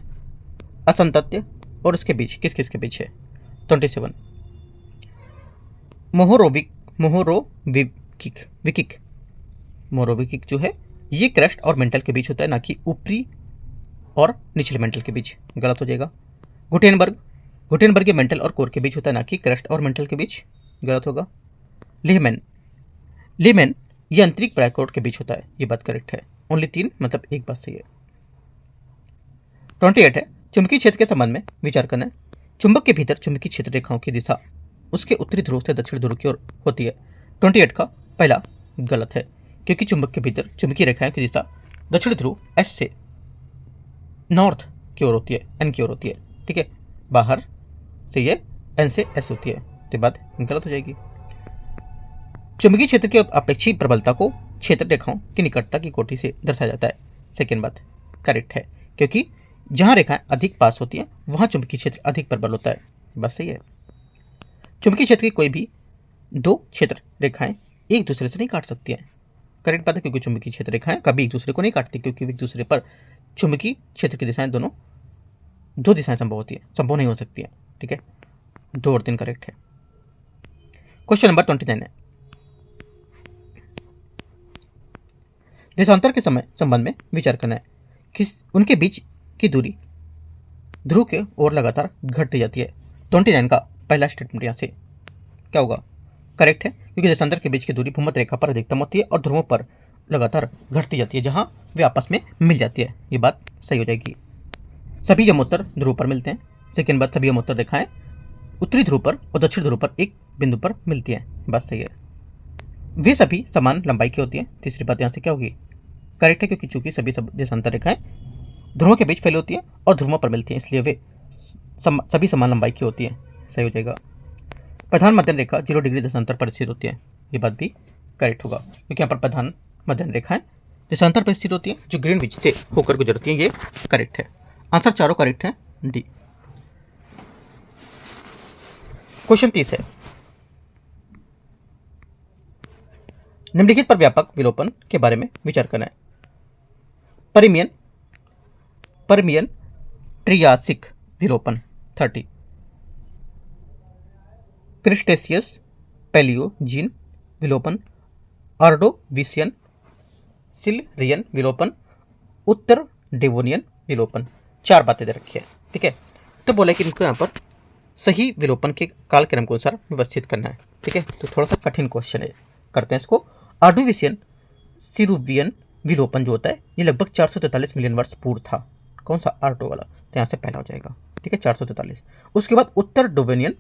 असंतत्य और इसके बीच किस किस के बीच है। 27 मोहोरोविकिक जो है ये क्रस्ट और मेंटल के बीच होता है, ना कि ऊपरी और निचले मेंटल के बीच। गलत हो जाएगा। गुटेनबर्ग मेंटल और कोर के बीच होता है, ना कि क्रस्ट और मेंटल के बीच। गलत होगा। लीमेन ये आंतरिक ब्रैकेट के बीच होता है। ये बात करेक्ट है। ओनली 3 मतलब एक बात सही है। 28 है, चुंबकीय क्षेत्र के संबंध में विचार करना है। चुंबक के भीतर चुंबकीय क्षेत्र रेखाओं की दिशा उसके उत्तरी ध्रुव से दक्षिण ध्रुव की ओर होती है। 28 का पहला गलत है, क्योंकि चुंबक के भीतर चुंबकीय रेखाओं की दिशा दक्षिण ध्रुव एस से नॉर्थ की ओर होती है, एन की ओर होती है। ठीक है, बाहर से ये एन से एस होती है, तो बात गलत हो जाएगी। चुंबकीय क्षेत्र की अपेक्षित प्रबलता को क्षेत्र रेखाओं की निकटता की कोटि से दर्शाया जाता है। सेकेंड बात करेक्ट है, क्योंकि जहां रेखाएं अधिक पास होती हैं वहां चुंबकीय क्षेत्र अधिक प्रबल होता है। बस सही है। चुंबकीय क्षेत्र की कोई भी 2 क्षेत्र रेखाएं एक दूसरे से नहीं काट सकती हैं। करेक्ट बात है, क्योंकि चुंबकीय क्षेत्र रेखाएं कभी एक दूसरे को नहीं काटती, क्योंकि एक दूसरे पर चुंबकीय क्षेत्र की दिशाएं दोनों 2 दिशाएं संभव नहीं हो सकती है। ठीक है, 2 और 3 करेक्ट है। क्वेश्चन नंबर 29 है, देशांतर के समय संबंध में विचार करना है। उनके बीच की दूरी ध्रुव के ओर लगातार घटती जाती है। 29 का पहला स्टेटमेंट यहाँ से क्या होगा, करेक्ट है, क्योंकि देशांतर के बीच की दूरी भूमध्य रेखा पर अधिकतम होती है और ध्रुवों पर लगातार घटती जाती है जहां वे आपस में मिल जाती है। ये बात सही हो जाएगी। सभी यमोत्तर ध्रुव पर मिलते हैं। सेकेंड बात, सभी यमोत्तर रेखाएं उत्तरी ध्रुव पर और दक्षिण ध्रुव पर एक बिंदु पर मिलती है। बात सही है। वे सभी समान लंबाई की होती है। तीसरी बात यहाँ से क्या होगी, करेक्ट है, क्योंकि चूंकि सभी देशांतर रेखाएं ध्रुवों के बीच फैली होती है और ध्रुवों पर मिलती है, इसलिए वे सभी समान लंबाई की होती है। सही हो जाएगा। प्रधान मध्यम रेखा 0 डिग्री देशांतर पर स्थित होती है। ये बात भी करेक्ट होगा, क्योंकि यहाँ पर प्रधान मध्यम रेखाएं देशांतर पर स्थित होती है जो ग्रीनविच से होकर गुजरती है। ये करेक्ट है। आंसर चारों करेक्ट है, डी। क्वेश्चन 30 है, निम्नलिखित पर व्यापक विलोपन के बारे में विचार करना है। परमियन ट्रियासिक विलोपन 30, क्रिस्टेशियस पैलियोजीन विलोपन, ऑर्डोविशियन सिल्रियन विलोपन, उत्तर डेवोनियन विलोपन। 4 बातें दे रखी है। ठीक है, तो बोला कि इनको यहाँ पर सही विलोपन के कालक्रम के अनुसार व्यवस्थित करना है। ठीक है, तो थोड़ा सा कठिन क्वेश्चन है, करते हैं इसको। ऑर्डोविशियन सिरुवियन विलोपन जो होता है ये लगभग 443 मिलियन वर्ष पूर्व था। कौन सा, आर्टो वाला, तो यहाँ से पहला हो जाएगा। ठीक है, 443। उसके बाद उत्तर डोवेनियन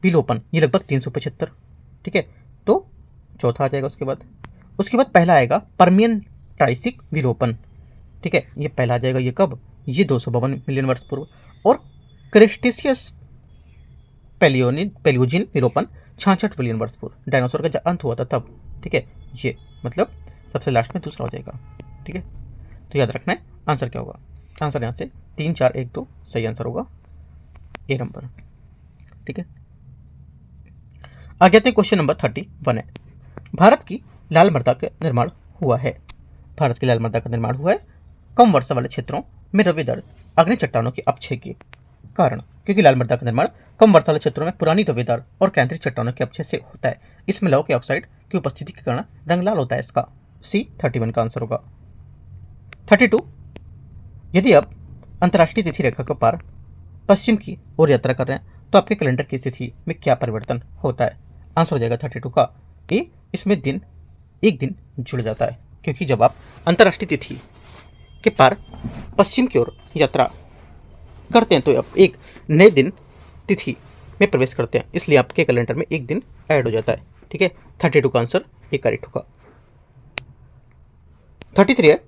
विलोपन ये लगभग 375। ठीक है, तो चौथा आ जाएगा। उसके बाद पहला आएगा परमियन ट्राइसिक विलोपन। ठीक है, ये पहला आ जाएगा। ये कब, ये 252 मिलियन वर्ष पूर्व। और क्रिस्टेशियस पैलियोजिन विलोपन 66 मिलियन वर्ष पूर्व, डायनासोर का जब अंत हुआ था तब। ठीक है, ये मतलब सबसे लास्ट में दूसरा हो जाएगा। ठीक है, तो याद रखना है आंसर क्या होगा। आंसर यहाँ से 3, 4, 1, 2 सही आंसर होगा, ए नंबर। ठीक है, आगे आते हैं क्वेश्चन नंबर 31 है। भारत की लाल मृदा का निर्माण हुआ है। भारत की लाल मृदा का निर्माण हुआ है कम वर्षा वाले क्षेत्रों में रवेदार अग्नि चट्टानों के अपक्षय के कारण, क्योंकि लाल मृदा का निर्माण कम वर्षा वाले क्षेत्रों में पुरानी रवेदार और केंद्रीय चट्टानों के अपक्षय से होता है। इसमें लौह के ऑक्साइड की उपस्थिति के कारण रंग लाल होता है। इसका सी 31 का आंसर होगा। 32, यदि आप अंतर्राष्ट्रीय तिथि रेखा के पार पश्चिम की ओर यात्रा कर रहे हैं तो आपके कैलेंडर की तिथि में क्या परिवर्तन होता है। आंसर हो जाएगा 32 का ए। इसमें एक दिन जुड़ जाता है, क्योंकि जब आप अंतर्राष्ट्रीय तिथि के पार पश्चिम की ओर यात्रा करते हैं तो आप एक नए दिन तिथि में प्रवेश करते हैं, इसलिए आपके कैलेंडर में एक दिन ऐड हो जाता है। ठीक है, 32 का आंसर ए करेक्ट होगा। 33 है,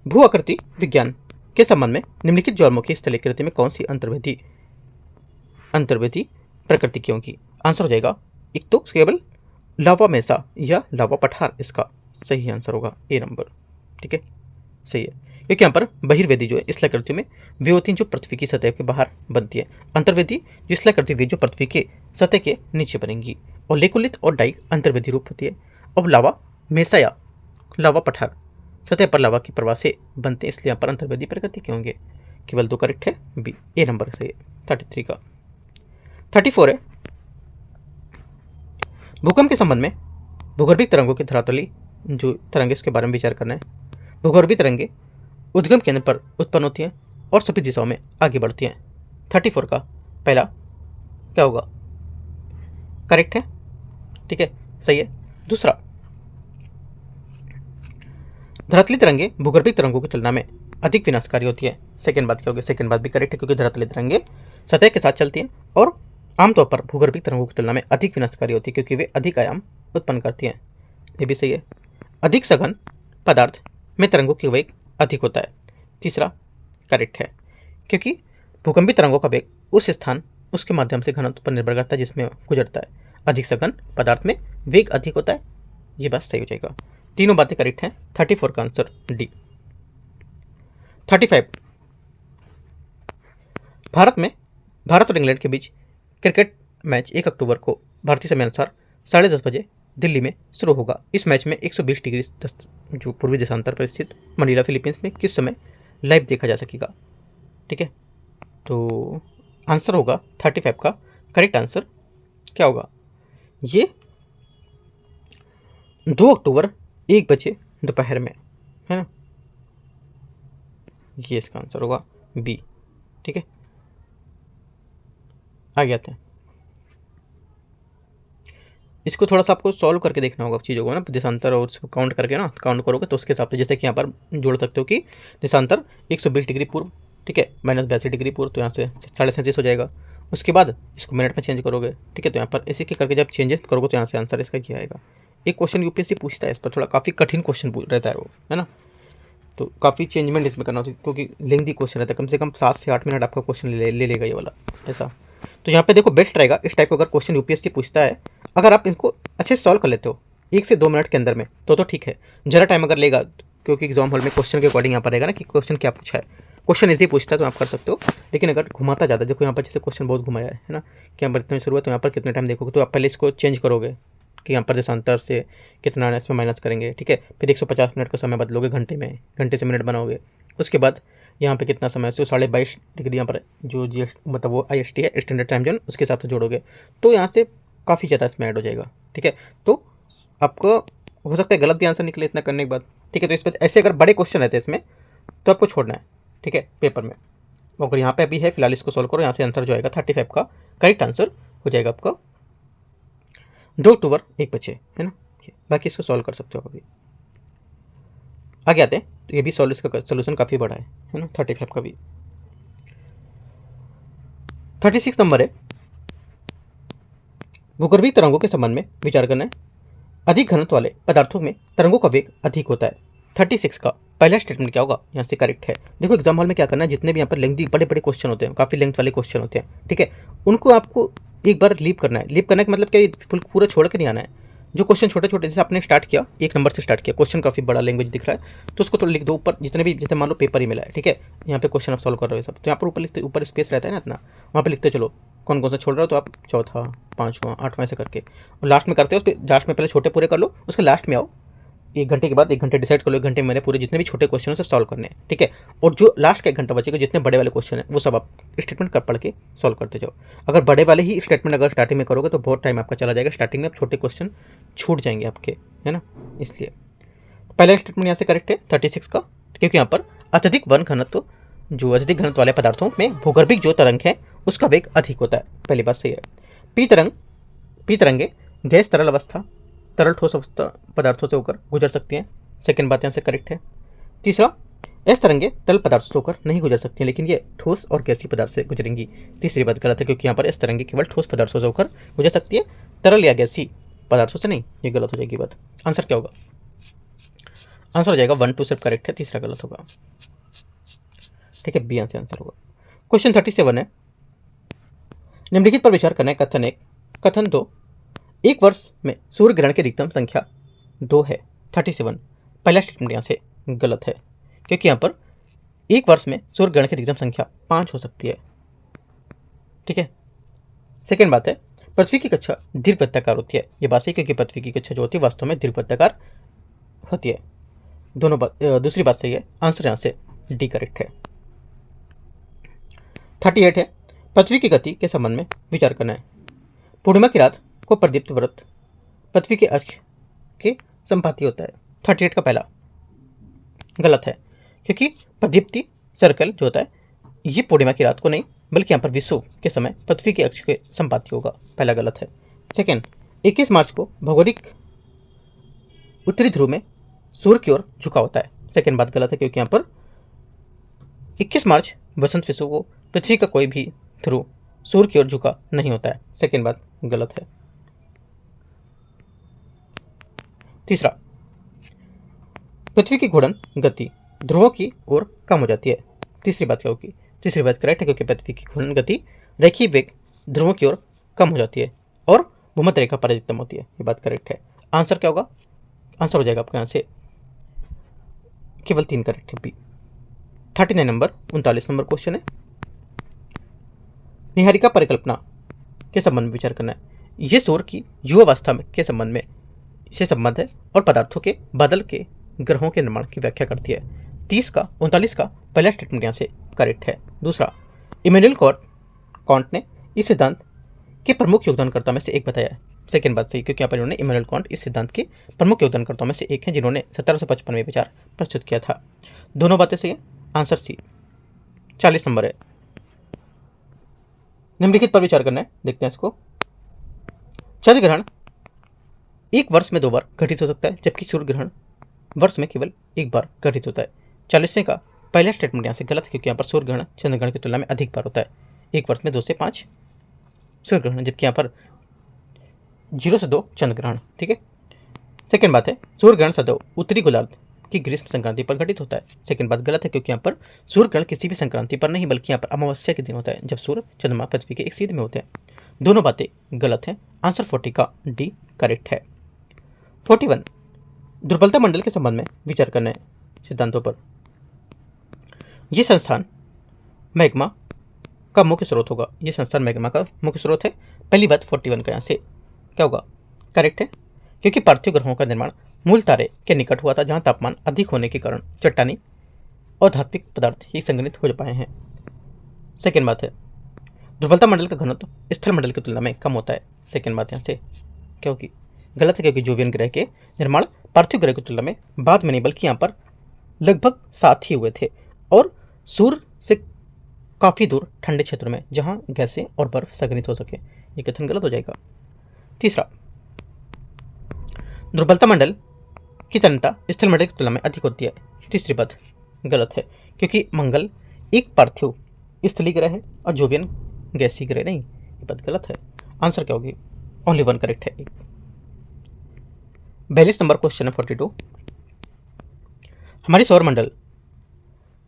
भू आकृति विज्ञान के संबंध में निम्नलिखित ज्वालामुखी स्थलाकृति में कौन सी अंतर्वेदी प्रकृति की होगी। आंसर हो जाएगा एक तो केवल लावा मेसा या लावा पठार, इसका सही आंसर होगा ए नंबर। ठीक है, सही है, क्योंकि यहाँ पर बहिर्वेदी जो है स्थलाकृति में वे होती हैं जो पृथ्वी की सतह के बाहर बनती है। अंतर्वेदी जो स्थलाकृति वे जो पृथ्वी के सतह के नीचे बनेंगी। और लेकुलित और डाइक अंतर्वेदी रूप होती है। अब लावा मेसा या लावा पठार सतह पर लावा की प्रवाह से बनते हैं, इसलिए यहाँ पर अंतर्वेदी प्रकृति के होंगे। केवल 2 करेक्ट है, बी ए नंबर सही है 33 का। 34 है, भूकंप के संबंध में भूगर्भिक तरंगों की धरातली जो तरंगे इसके बारे में विचार करना है। भूगर्भीय तरंगे उद्गम केंद्र पर उत्पन्न होती हैं और सभी दिशाओं में आगे बढ़ती हैं। 34 का पहला क्या होगा, करेक्ट है। ठीक है, सही है। दूसरा, धरातली तरंगे भूगर्भिक तरंगों की तुलना में अधिक विनाशकारी होती है। सेकेंड बात क्या होगी, सेकेंड बात भी करेक्ट है, क्योंकि धरातली तरंगे सतह के साथ चलती हैं और आमतौर पर भूगर्भिक तरंगों की तुलना में अधिक विनाशकारी होती है, क्योंकि वे अधिक आयाम उत्पन्न करती हैं। ये भी सही है। अधिक सघन पदार्थ में तरंगों की वेग अधिक होता है। तीसरा करेक्ट है, क्योंकि भूकंपी तरंगों का वेग उस स्थान उसके माध्यम से घनत्व पर निर्भर करता है जिसमें गुजरता है। अधिक सघन पदार्थ में वेग अधिक होता है। ये बात सही हो जाएगा। तीनों बातें करेक्ट हैं। 34 का आंसर डी। 35, भारत और इंग्लैंड के बीच क्रिकेट मैच 1 अक्टूबर को भारतीय समय अनुसार 10:30 बजे दिल्ली में शुरू होगा। इस मैच में 120 डिग्री जो पूर्वी देशांतर पर स्थित मनीला फिलीपींस में किस समय लाइव देखा जा सकेगा। ठीक है, तो आंसर होगा 35 का करेक्ट आंसर क्या होगा, ये 2 अक्टूबर 1 बजे दोपहर में, है ना, ये इसका आंसर होगा बी। ठीक है, आगे आते हैं। इसको थोड़ा सा आपको सॉल्व करके देखना होगा चीज़ों को ना, देशांतर और उसको काउंट करके ना, काउंट करोगे तो उसके हिसाब से, जैसे कि यहाँ पर जोड़ सकते हो कि देशांतर 120 डिग्री पूर्व, ठीक है, -82 डिग्री पूर्व, तो यहाँ से 37.5 हो जाएगा। उसके बाद इसको मिनट में चेंज करोगे, ठीक है, तो यहाँ पर ऐसे के करके जब चेंजेस करोगे तो यहाँ से आंसर इसका क्या आएगा। एक क्वेश्चन यूपीएससी पूछता है इस पर, थोड़ा काफ़ी कठिन क्वेश्चन रहता है वो, है ना, तो काफ़ी चेंजमेंट इसमें करना होता है क्योंकि लेंथी क्वेश्चन रहता है, कम से कम 7 से 8 मिनट आपका क्वेश्चन ले लेगा ये वाला, ऐसा। तो यहाँ पे देखो बेस्ट रहेगा इस टाइप का, अगर क्वेश्चन यूपीएससी पूछता है, अगर आप इनको अच्छे से सॉल्व कर लेते हो 1 से 2 मिनट के अंदर में, तो ठीक है। ज़रा टाइम अगर लेगा, क्योंकि एग्जाम हॉल में क्वेश्चन के अकॉर्डिंग यहाँ पर रहेगा ना कि क्वेश्चन क्या पूछा है। क्वेश्चन इजी पूछता है तो आप कर सकते हो, लेकिन अगर घुमाता ज़्यादा, देखो यहाँ पर जैसे क्वेश्चन बहुत घुमाया है ना, कि यहाँ पर इतने शुरू है तो यहाँ पर कितने टाइम देखोगे, तो आप पहले इसको चेंज करोगे कि यहाँ पर देशांतर से कितना इसमें माइनस करेंगे, ठीक है, फिर 150 मिनट का समय बदलोगे घंटे में, घंटे से मिनट बनाओगे। उसके बाद यहाँ पे कितना समय है, 22.5 डिग्री यहाँ पर जो जी मतलब वो IST है, स्टैंडर्ड टाइम जोन, उसके हिसाब से जोड़ोगे तो यहाँ से काफ़ी ज़्यादा इसमें ऐड हो जाएगा, ठीक है। तो आपको हो सकता है गलत भी आंसर निकले इतना करने के बाद, ठीक है। तो इस पर ऐसे अगर बड़े क्वेश्चन रहते हैं इसमें तो आपको छोड़ना है, ठीक है, पेपर में। अगर यहाँ पे अभी है फिलहाल इसको सॉल्व करो, यहाँ से आंसर जो आएगा 35 का करेक्ट आंसर हो जाएगा आपका। 2 अक्टूबर 1 बजे, है ना, बाकी इसको सॉल्व कर सकते हो अभी। आगे आते हैं, तो ये भी इसका सोल्यूशन काफ़ी बड़ा है ना, 35 का भी। 36 नंबर है, भूगर्भीय तरंगों के संबंध में विचार करना है। अधिक घनत्व वाले पदार्थों में तरंगों का वेग अधिक होता है। 36 का पहला स्टेटमेंट क्या होगा, यहाँ से करेक्ट है। देखो एग्जाम हॉल में क्या करना है, जितने भी यहाँ पर लेंथी बड़े बड़े क्वेश्चन होते हैं, काफ़ी लेंथ वाले क्वेश्चन होते हैं, ठीक है, उनको आपको एक बार लीव करना है। लीव करने का मतलब क्या, पूरा छोड़ कर नहीं आना है। जो क्वेश्चन छोटे छोटे, जैसे आपने स्टार्ट किया 1 नंबर से स्टार्ट किया, क्वेश्चन काफ़ी बड़ा लैंग्वेज दिख रहा है तो उसको तो लिख दो ऊपर, जितने भी, जैसे मान लो पेपर ही मिला है, ठीक है, यहाँ पे क्वेश्चन आप सॉल्व कर रहे हो सब, तो यहाँ पर ऊपर लिखते, ऊपर स्पेस रहता है ना इतना, वहाँ पे लिखते चलो कौन कौन सा छोड़ रहे हो, तो आप चौथा, 5वां, 8वां ऐसे करके, और लास्ट में करते हो, उस पर लास्ट में पहले छोटे पूरे कर लो, उसके लास्ट में आओ 1 घंटे के बाद, 1 घंटे डिसाइड कर लो, 1 घंटे में मैंने पूरे जितने भी छोटे क्वेश्चन हैं सब सॉल्व करने हैं, ठीक है। और जो लास्ट का 1 घंटा बचेगा, जितने बड़े वाले क्वेश्चन हैं वो सब आप स्टेटमेंट कर पढ़ के सॉल्व करते जाओ। अगर बड़े वाले ही स्टेटमेंट अगर स्टार्टिंग में करोगे तो बहुत टाइम आपका चला जाएगा, स्टार्टिंग में आप छोटे क्वेश्चन छूट जाएंगे आपके, है ना, इसलिए पहला स्टेटमेंट यहाँ से करेक्ट है 36 का, क्योंकि यहाँ पर अत्यधिक वन घनत्व, जो अत्यधिक घनत्व वाले पदार्थों में भूगर्भिक जो तरंग है उसका वेग अधिक होता है, पहली बात सही है। पी तरंगे गैस तरल अवस्था, तरल ठोस अवस्था पदार्थों से होकर गुजर सकती हैं, सेकंड बात यहाँ से करेक्ट है। तीसरा, एस तरंगे तरल पदार्थों से होकर नहीं गुजर सकती हैं, लेकिन ये ठोस और गैसीय पदार्थ से गुजरेंगी। तीसरी बात गलत है, क्योंकि यहाँ पर एस तरंगे केवल ठोस पदार्थों से होकर गुजर सकती है, तरल या गैसीय पदार्थों से नहीं, ये गलत हो जाएगी बात। आंसर क्या होगा, आंसर हो जाएगा 1 2 सिर्फ करेक्ट है, तीसरा गलत होगा, ठीक है, बी आंसर होगा। क्वेश्चन 37 है, निम्नलिखित पर विचार करना है। कथन 1, कथन 2, एक वर्ष में सूर्य ग्रहण की अधिकतम संख्या 2 है। 37 पहला स्टेटमेंट यहाँ से गलत है, क्योंकि यहाँ पर एक वर्ष में सूर्य ग्रहण की अधिकतम संख्या 5 हो सकती है, ठीक है। सेकेंड बात है, पृथ्वी की कक्षा दीर्घवृत्ताकार होती है, ये बात सही, क्योंकि पृथ्वी की कक्षा जो होती है वास्तव में दीर्घवृत्ताकार होती है, दोनों बात, दूसरी बात सही है, आंसर यहाँ से डी करेक्ट है। 38 है, पृथ्वी की गति के संबंध में विचार करना है। पूर्णिमा की रात को प्रदीप्त व्रत पृथ्वी के अक्ष के संपाती होता है। 38 का पहला गलत है, क्योंकि प्रदीप्ति सर्कल जो होता है ये पूर्णिमा की रात को नहीं, बल्कि यहाँ पर विषुव के समय पृथ्वी के अक्ष के संपाती होगा, पहला गलत है। सेकेंड, 21 मार्च को भौगोलिक उत्तरी ध्रुव में सूर्य की ओर झुका होता है, सेकेंड बात गलत है, क्योंकि यहाँ पर 21 मार्च वसंत विषुव को पृथ्वी का कोई भी ध्रुव सूर्य की ओर झुका नहीं होता है, सेकेंड बात गलत है। तीसरा, पृथ्वी की घूर्णन गति ध्रुवों की ओर कम हो जाती है, तीसरी बात क्या होगी, तीसरी बात करेक्ट है, क्योंकि पृथ्वी की घूर्णन गति रेखीय वेग ध्रुवों की ओर कम हो जाती है और भूमध्य रेखा पर अधिकतम होती है, ये बात करेक्ट है। आंसर क्या होगा, आंसर हो जाएगा आपके यहाँ से केवल 3 करेक्ट है, बी। 39 नंबर 39 नंबर क्वेश्चन है, निहारिका परिकल्पना के संबंध में विचार करना है। ये सूर्य की युवावस्था में के संबंध में से संबंध है और पदार्थों के बदल के ग्रहों के निर्माण की व्याख्या करती है। 39 का पहला स्टेटमेंट यहाँ से करेक्ट है। दूसरा, इमैनुअल कांट ने इस सिद्धांत के प्रमुख योगदानकर्ता में से एक बताया है, सेकेंड बात सही, क्योंकि यहाँ पर इन्होंने इमैनुअल कांट इस सिद्धांत के प्रमुख योगदानकर्ताओं में से एक हैं, जिन्होंने 1755 में विचार प्रस्तुत किया था। दोनों बातें सही है, आंसर सी। 40 नंबर है, निम्नलिखित पर विचार करना है, देखते हैं इसको। चंद्र ग्रहण एक वर्ष में 2 बार घटित हो सकता है, जबकि सूर्य ग्रहण वर्ष में केवल 1 बार घटित होता है। 40वें का पहला स्टेटमेंट यहाँ से गलत है, क्योंकि यहाँ पर सूर्य ग्रहण चंद्र ग्रहण की तुलना में अधिक बार होता है। एक वर्ष में 2 से 5 सूर्य ग्रहण, जबकि यहाँ पर 0 से 2 चंद्र ग्रहण। ठीक है। सेकेंड बात है, सूर्य ग्रहण सदैव उत्तरी गोलार्ध की ग्रीष्म संक्रांति पर घटित होता है। सेकेंड बात गलत है, क्योंकि यहाँ पर सूर्य ग्रहण किसी भी संक्रांति पर नहीं, बल्कि यहाँ पर अमावस्या के दिन होता है, जब सूर्य चंद्रमा पृथ्वी के एक सीध में होते हैं। दोनों बातें गलत हैं। आंसर 40 का डी करेक्ट है। 41 दुर्बलता मंडल के संबंध में विचार करने सिद्धांतों पर। यह संस्थान मैग्मा का मुख्य स्रोत होगा। यह संस्थान मैग्मा का मुख्य स्रोत है। पहली बात 41 का यहाँ से क्या होगा, करेक्ट है, क्योंकि पार्थिव ग्रहों का निर्माण मूल तारे के निकट हुआ था, जहां तापमान अधिक होने के कारण चट्टानी और धात्विक पदार्थ ही संग्रहित हो पाए हैं। सेकेंड बात है, दुर्बलता मंडल का घनत्व स्थल मंडल की तुलना में कम होता है। सेकेंड बात यहाँ से क्या होगी, गलत है, क्योंकि जोवियन ग्रह के निर्माण पार्थिव ग्रह की तुलना में बाद में नहीं, बल्कि यहाँ पर लगभग साथ ही हुए थे, और सूर्य से काफ़ी दूर ठंडे क्षेत्रों में, जहां गैसें और बर्फ संग्रहित हो सके। ये कथन गलत हो जाएगा। तीसरा, दुर्बलता मंडल की तन्यता स्थल मंडल की तुलना में अधिक होती है। तीसरी बात गलत है, क्योंकि मंगल एक पार्थिव स्थलीय ग्रह है और जोवियन गैसीय ग्रह नहीं। ये बात गलत है। आंसर क्या होगी, ओनली 1 करेक्ट है। 42 नंबर क्वेश्चन है 42। हमारे सौर मंडल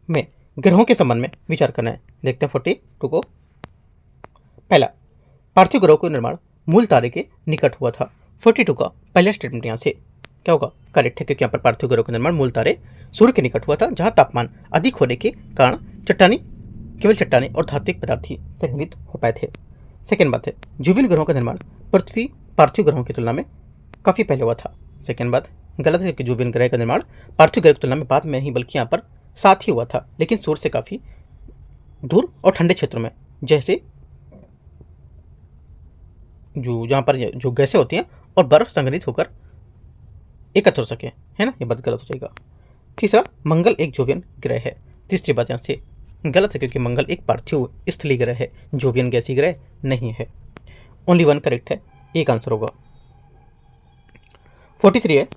में ग्रहों के संबंध में विचार करना है, देखते हैं 42 को। पहला, पार्थिव ग्रहों का निर्माण मूल तारे के निकट हुआ था। 42 का पहला स्टेटमेंट यहाँ से क्या होगा, करेक्ट है, क्योंकि यहाँ पर पार्थिव ग्रहों का निर्माण मूल तारे सूर्य के निकट हुआ था, जहाँ तापमान अधिक होने के कारण केवल चट्टाने और धात्विक पदार्थ ही संग्रहित हो पाए थे। सेकेंड बात है, जोवियन ग्रहों का निर्माण पृथ्वी पार्थिव ग्रहों की तुलना में काफ़ी पहले हुआ था। सेकेंड बात गलत है, कि जोवियन ग्रह का निर्माण पार्थिव ग्रह की तुलना में बाद में ही, बल्कि यहाँ पर साथ ही हुआ था, लेकिन सूर्य से काफ़ी दूर और ठंडे क्षेत्रों में, जैसे जहाँ पर जो गैसें होती हैं और बर्फ संग्रहित होकर एकत्र हो सके, है ना। ये बात गलत हो जाएगा। तीसरा, मंगल एक जोवियन ग्रह है। तीसरी बात यहाँ से गलत है, क्योंकि मंगल एक पार्थिव स्थलीय ग्रह है, जोवियन गैसीय ग्रह नहीं है। ओनली 1 करेक्ट है, एक आंसर होगा। 43 है,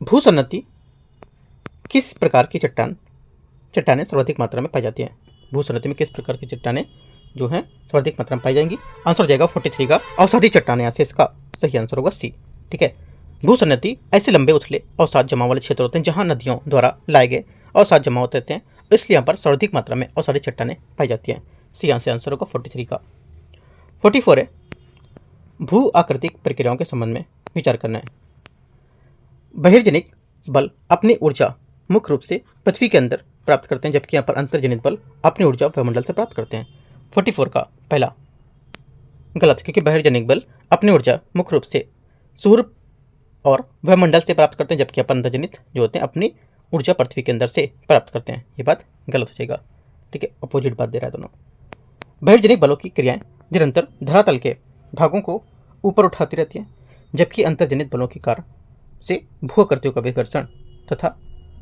भूसन्नति किस प्रकार की चट्टानें सर्वाधिक मात्रा में पाई जाती हैं। भूसन्नति में किस प्रकार की चट्टानें जो हैं सर्वाधिक मात्रा में पाई जाएंगी। आंसर हो जाएगा 43 का अवसादी चट्टानें। यहाँ से इसका सही आंसर होगा सी। ठीक है। भूसन्नति ऐसे लंबे उथले अवसाद जमा वाले क्षेत्र होते हैं, जहाँ नदियों द्वारा लाए गए अवसाद जमा होते रहते हैं, इसलिए यहाँ पर सर्वाधिक मात्रा में अवसादी चट्टानें पाई जाती हैं। सी यहाँ से आंसर होगा 43 का। 44 है, भू आकृतिक प्रक्रियाओं के संबंध में विचार करना है। बहिर्जनिक बल अपनी ऊर्जा मुख्य रूप से पृथ्वी के अंदर प्राप्त करते हैं, जबकि यहाँ पर अंतर्जनित बल अपनी ऊर्जा वायुमंडल से प्राप्त करते हैं। 44 का पहला गलत, क्योंकि बहिर्जनिक बल अपनी ऊर्जा मुख्य रूप से सूर्य और वायुमंडल से प्राप्त करते हैं, जबकि यहाँ पर अंतर्जनित जो होते हैं अपनी ऊर्जा पृथ्वी के अंदर से प्राप्त करते हैं। ये बात गलत हो जाएगा। ठीक है, अपोजिट बात दे रहा है दोनों। बहिर्जनिक बलों की क्रियाएं निरंतर धरातल के भागों को ऊपर उठाती रहती हैं, जबकि अंतर्जनित बलों की कार्य से भूआकृतियों का विकर्षण तथा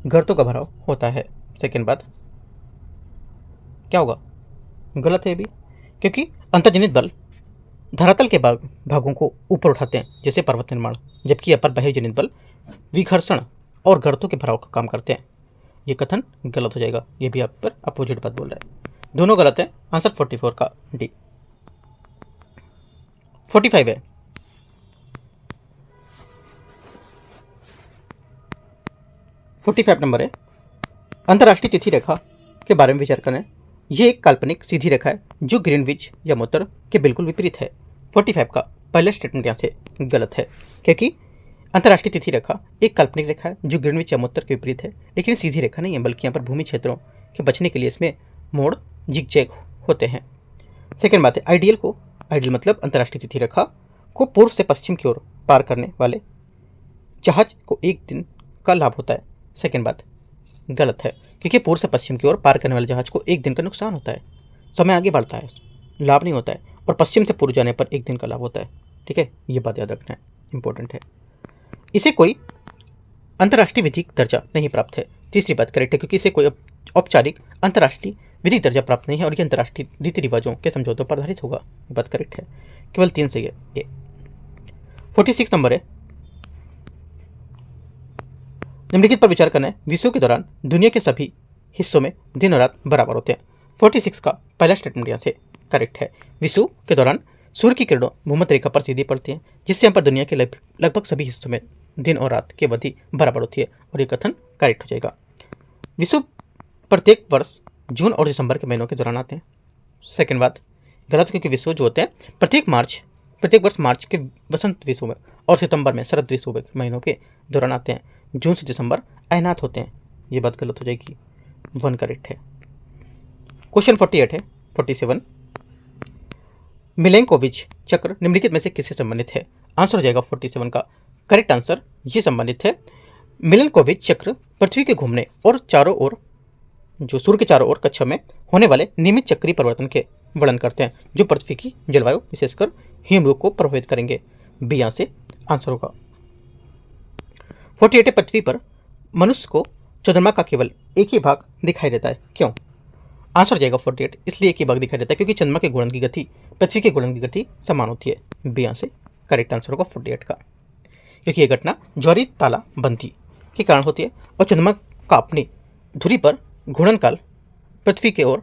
गर्तों का भराव होता है। सेकेंड बात क्या होगा, गलत है भी, क्योंकि अंतर्जनित बल धरातल के भागों को ऊपर उठाते हैं, जैसे पर्वत निर्माण, जबकि यहाँ पर बहिर्जनित बल विघर्षण और गर्तों के भराव का काम करते हैं। ये कथन गलत हो जाएगा। ये भी आप पर अपोजिट बात बोल रहा है, दोनों गलत है। आंसर 44 का डी। 45 है, नंबर है, अंतर्राष्ट्रीय तिथि रेखा के बारे में विचार करें। यह एक काल्पनिक सीधी रेखा है जो ग्रीनविच यमोत्तर के बिल्कुल विपरीत है। 45 का पहला स्टेटमेंट यहाँ से गलत है, क्योंकि अंतर्राष्ट्रीय तिथि रेखा एक काल्पनिक रेखा है जो ग्रीनविच यमोत्तर के विपरीत है, लेकिन सीधी रेखा नहीं है, बल्कि यहाँ पर भूमि क्षेत्रों के बचने के लिए इसमें मोड़ जिगजैग होते हैं। सेकेंड बात है, आइडियल मतलब अंतर्राष्ट्रीय तिथि रेखा को पूर्व से पश्चिम की ओर पार करने वाले जहाज को एक दिन का लाभ होता है। सेकेंड बात गलत है, क्योंकि पूर्व से पश्चिम की ओर पार करने वाले जहाज को एक दिन का नुकसान होता है, समय आगे बढ़ता है, लाभ नहीं होता है, और पश्चिम से पूर्व जाने पर एक दिन का लाभ होता है। ठीक है, ये बात याद रखना है, इंपॉर्टेंट है। इसे कोई अंतर्राष्ट्रीय विधिक दर्जा नहीं प्राप्त है। तीसरी बात करेक्ट है, क्योंकि इसे कोई औपचारिक अंतर्राष्ट्रीय विधिक दर्जा प्राप्त नहीं है और ये अंतर्राष्ट्रीय रीति रिवाजों के समझौतों पर आधारित होगा। ये बात करेक्ट है, केवल 3 सही है ए। 46 नंबर है, निम्नलिखित पर विचार करना है। विश्व के दौरान दुनिया के सभी हिस्सों में दिन और रात बराबर होते हैं। 46 का पहला स्टेटमेंट यहाँ से करेक्ट है। विश्व के दौरान सूर्य की किरणों भूमध्य रेखा पर सीधी पड़ती हैं, जिससे यहाँ पर दुनिया के लगभग सभी हिस्सों में दिन और रात की अवधि बराबर होती है और ये कथन करेक्ट हो जाएगा। विश्व प्रत्येक वर्ष जून और दिसंबर के महीनों के दौरान आते हैं। सेकेंड बात गलत, क्योंकि विश्व जो होते हैं प्रत्येक वर्ष मार्च के वसंत ऋतु में और सितंबर में शरद ऋतु में महीनों के दौरान आते हैं। जून से दिसंबर अनाथ होते हैं। ये बात गलत हो जाएगी, 1 करेक्ट है। क्वेश्चन 48 है 47, मिलेंकोविच चक्र निम्नलिखित में से किससे संबंधित है? आंसर हो जाएगा 47 का करेक्ट आंसर, ये संबंधित है। मिलेंकोविच चक्र पृथ्वी के घूमने और चारों ओर जो सूर्य के चारों ओर कक्षा में होने वाले नियमित चक्रीय परिवर्तन के वर्णन करते हैं, जो पृथ्वी की जलवायु विशेषकर हिमयुग को प्रभावित करेंगे। बी यहाँ से आंसर होगा। 48 पृथ्वी पर मनुष्य को चंद्रमा का केवल एक ही भाग दिखाई देता है, क्यों? आंसर हो जाएगा 48, इसलिए एक ही भाग दिखाई देता है क्योंकि चंद्रमा के घूर्णन की गति पृथ्वी के घूर्णन की गति समान होती है। बी यहाँ से करेक्ट आंसर होगा 48 का, क्योंकि यह घटना ज्वारीय तालाबंदी के कारण होती है और चंद्रमा का अपनी धुरी पर घूर्णन काल पृथ्वी के ओर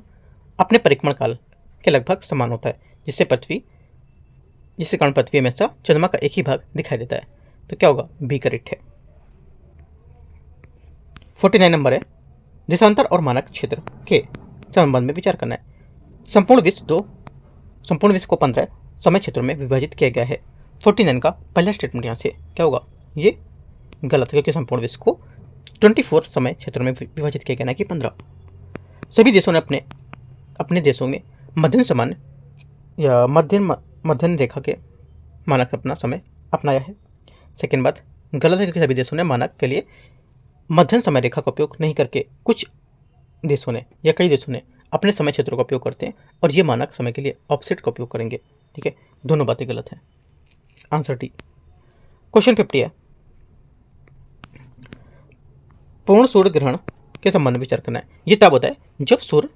अपने परिक्रमण काल के लगभग समान होता है, जिससे कारण पृथ्वी हमेशा चंद्रमा का एक ही भाग दिखाई देता है। तो क्या होगा? बी करेक्ट है। 49 नंबर है, देशांतर और मानक क्षेत्र के संबंध में विचार करना है। संपूर्ण विश्व को 15 समय क्षेत्रों में विभाजित किया गया है। 49 का पहला स्टेटमेंट यहाँ से क्या होगा? ये गलत है, क्योंकि संपूर्ण विश्व को 24 समय क्षेत्रों में विभाजित किया गया, ना कि 15। सभी देशों ने अपने देशों में मध्यम समान या मध्यम रेखा के मानक अपना समय अपनाया है। सेकेंड बात गलत है, क्योंकि सभी देशों ने मानक के लिए मध्यम समय रेखा का उपयोग नहीं करके कुछ देशों ने या कई देशों ने अपने समय क्षेत्रों का उपयोग करते हैं और ये मानक समय के लिए ऑफसेट का उपयोग करेंगे। ठीक है, दोनों बातें गलत हैं। Answer D. क्वेश्चन 50 है, पूर्ण सूर्य ग्रहण के संबंध में विचार करना है। ये तब होता है जब सूर्य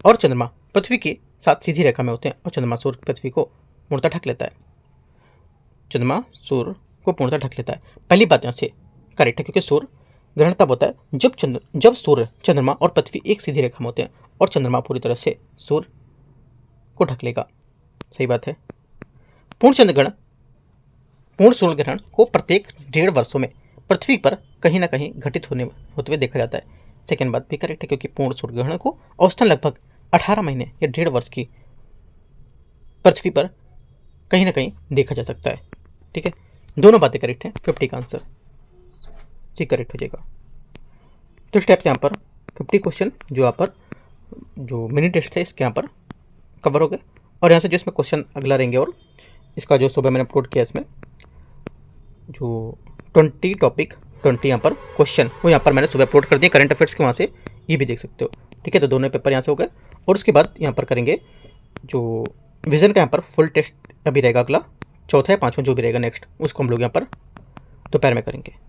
और चंद्रमा पृथ्वी के साथ सीधी रेखा में होते हैं और चंद्रमा सूर्य पृथ्वी को पूर्णतः ढक लेता है। चंद्रमा सूर्य को पूर्णतः ढक लेता है। पहली बात यहाँ से करेक्ट है, क्योंकि सूर्य ग्रहण तब होता है जब सूर्य, चंद्रमा और पृथ्वी एक सीधी रेखा में होते हैं और चंद्रमा पूरी तरह से सूर्य को ढक लेगा। सही बात है। पूर्ण सूर्य ग्रहण को प्रत्येक 1.5 वर्षों में पृथ्वी पर कहीं ना कहीं घटित होते हुए देखा जाता है। सेकेंड बात भी करेक्ट है, क्योंकि पूर्ण सूर्य ग्रहण को औसतन लगभग 18 महीने या 1.5 वर्ष की पृथ्वी पर कहीं ना कहीं देखा जा सकता है। ठीक है, दोनों बातें करेक्ट हैं। 50 का आंसर सी करेक्ट हो जाएगा। तो इस टाइप से यहाँ पर 50 क्वेश्चन जो यहाँ पर जो मिनी टेस्ट है इसके यहाँ पर कवर हो गए। और यहाँ से जो इसमें क्वेश्चन अगला रहेंगे, और इसका जो सुबह मैंने अपलोड किया इसमें जो 20 टॉपिक 20 यहाँ पर क्वेश्चन वो यहाँ पर मैंने सुबह अपलोड कर दिए करंट अफेयर्स के, वहाँ से ये भी देख सकते हो। ठीक है, तो दोनों पेपर यहाँ से हो गए। और उसके बाद यहाँ पर करेंगे जो विजन का यहाँ पर फुल टेस्ट अभी रहेगा, अगला चौथा या 5वां जो भी रहेगा नेक्स्ट, उसको हम लोग यहाँ पर दोपहर में करेंगे।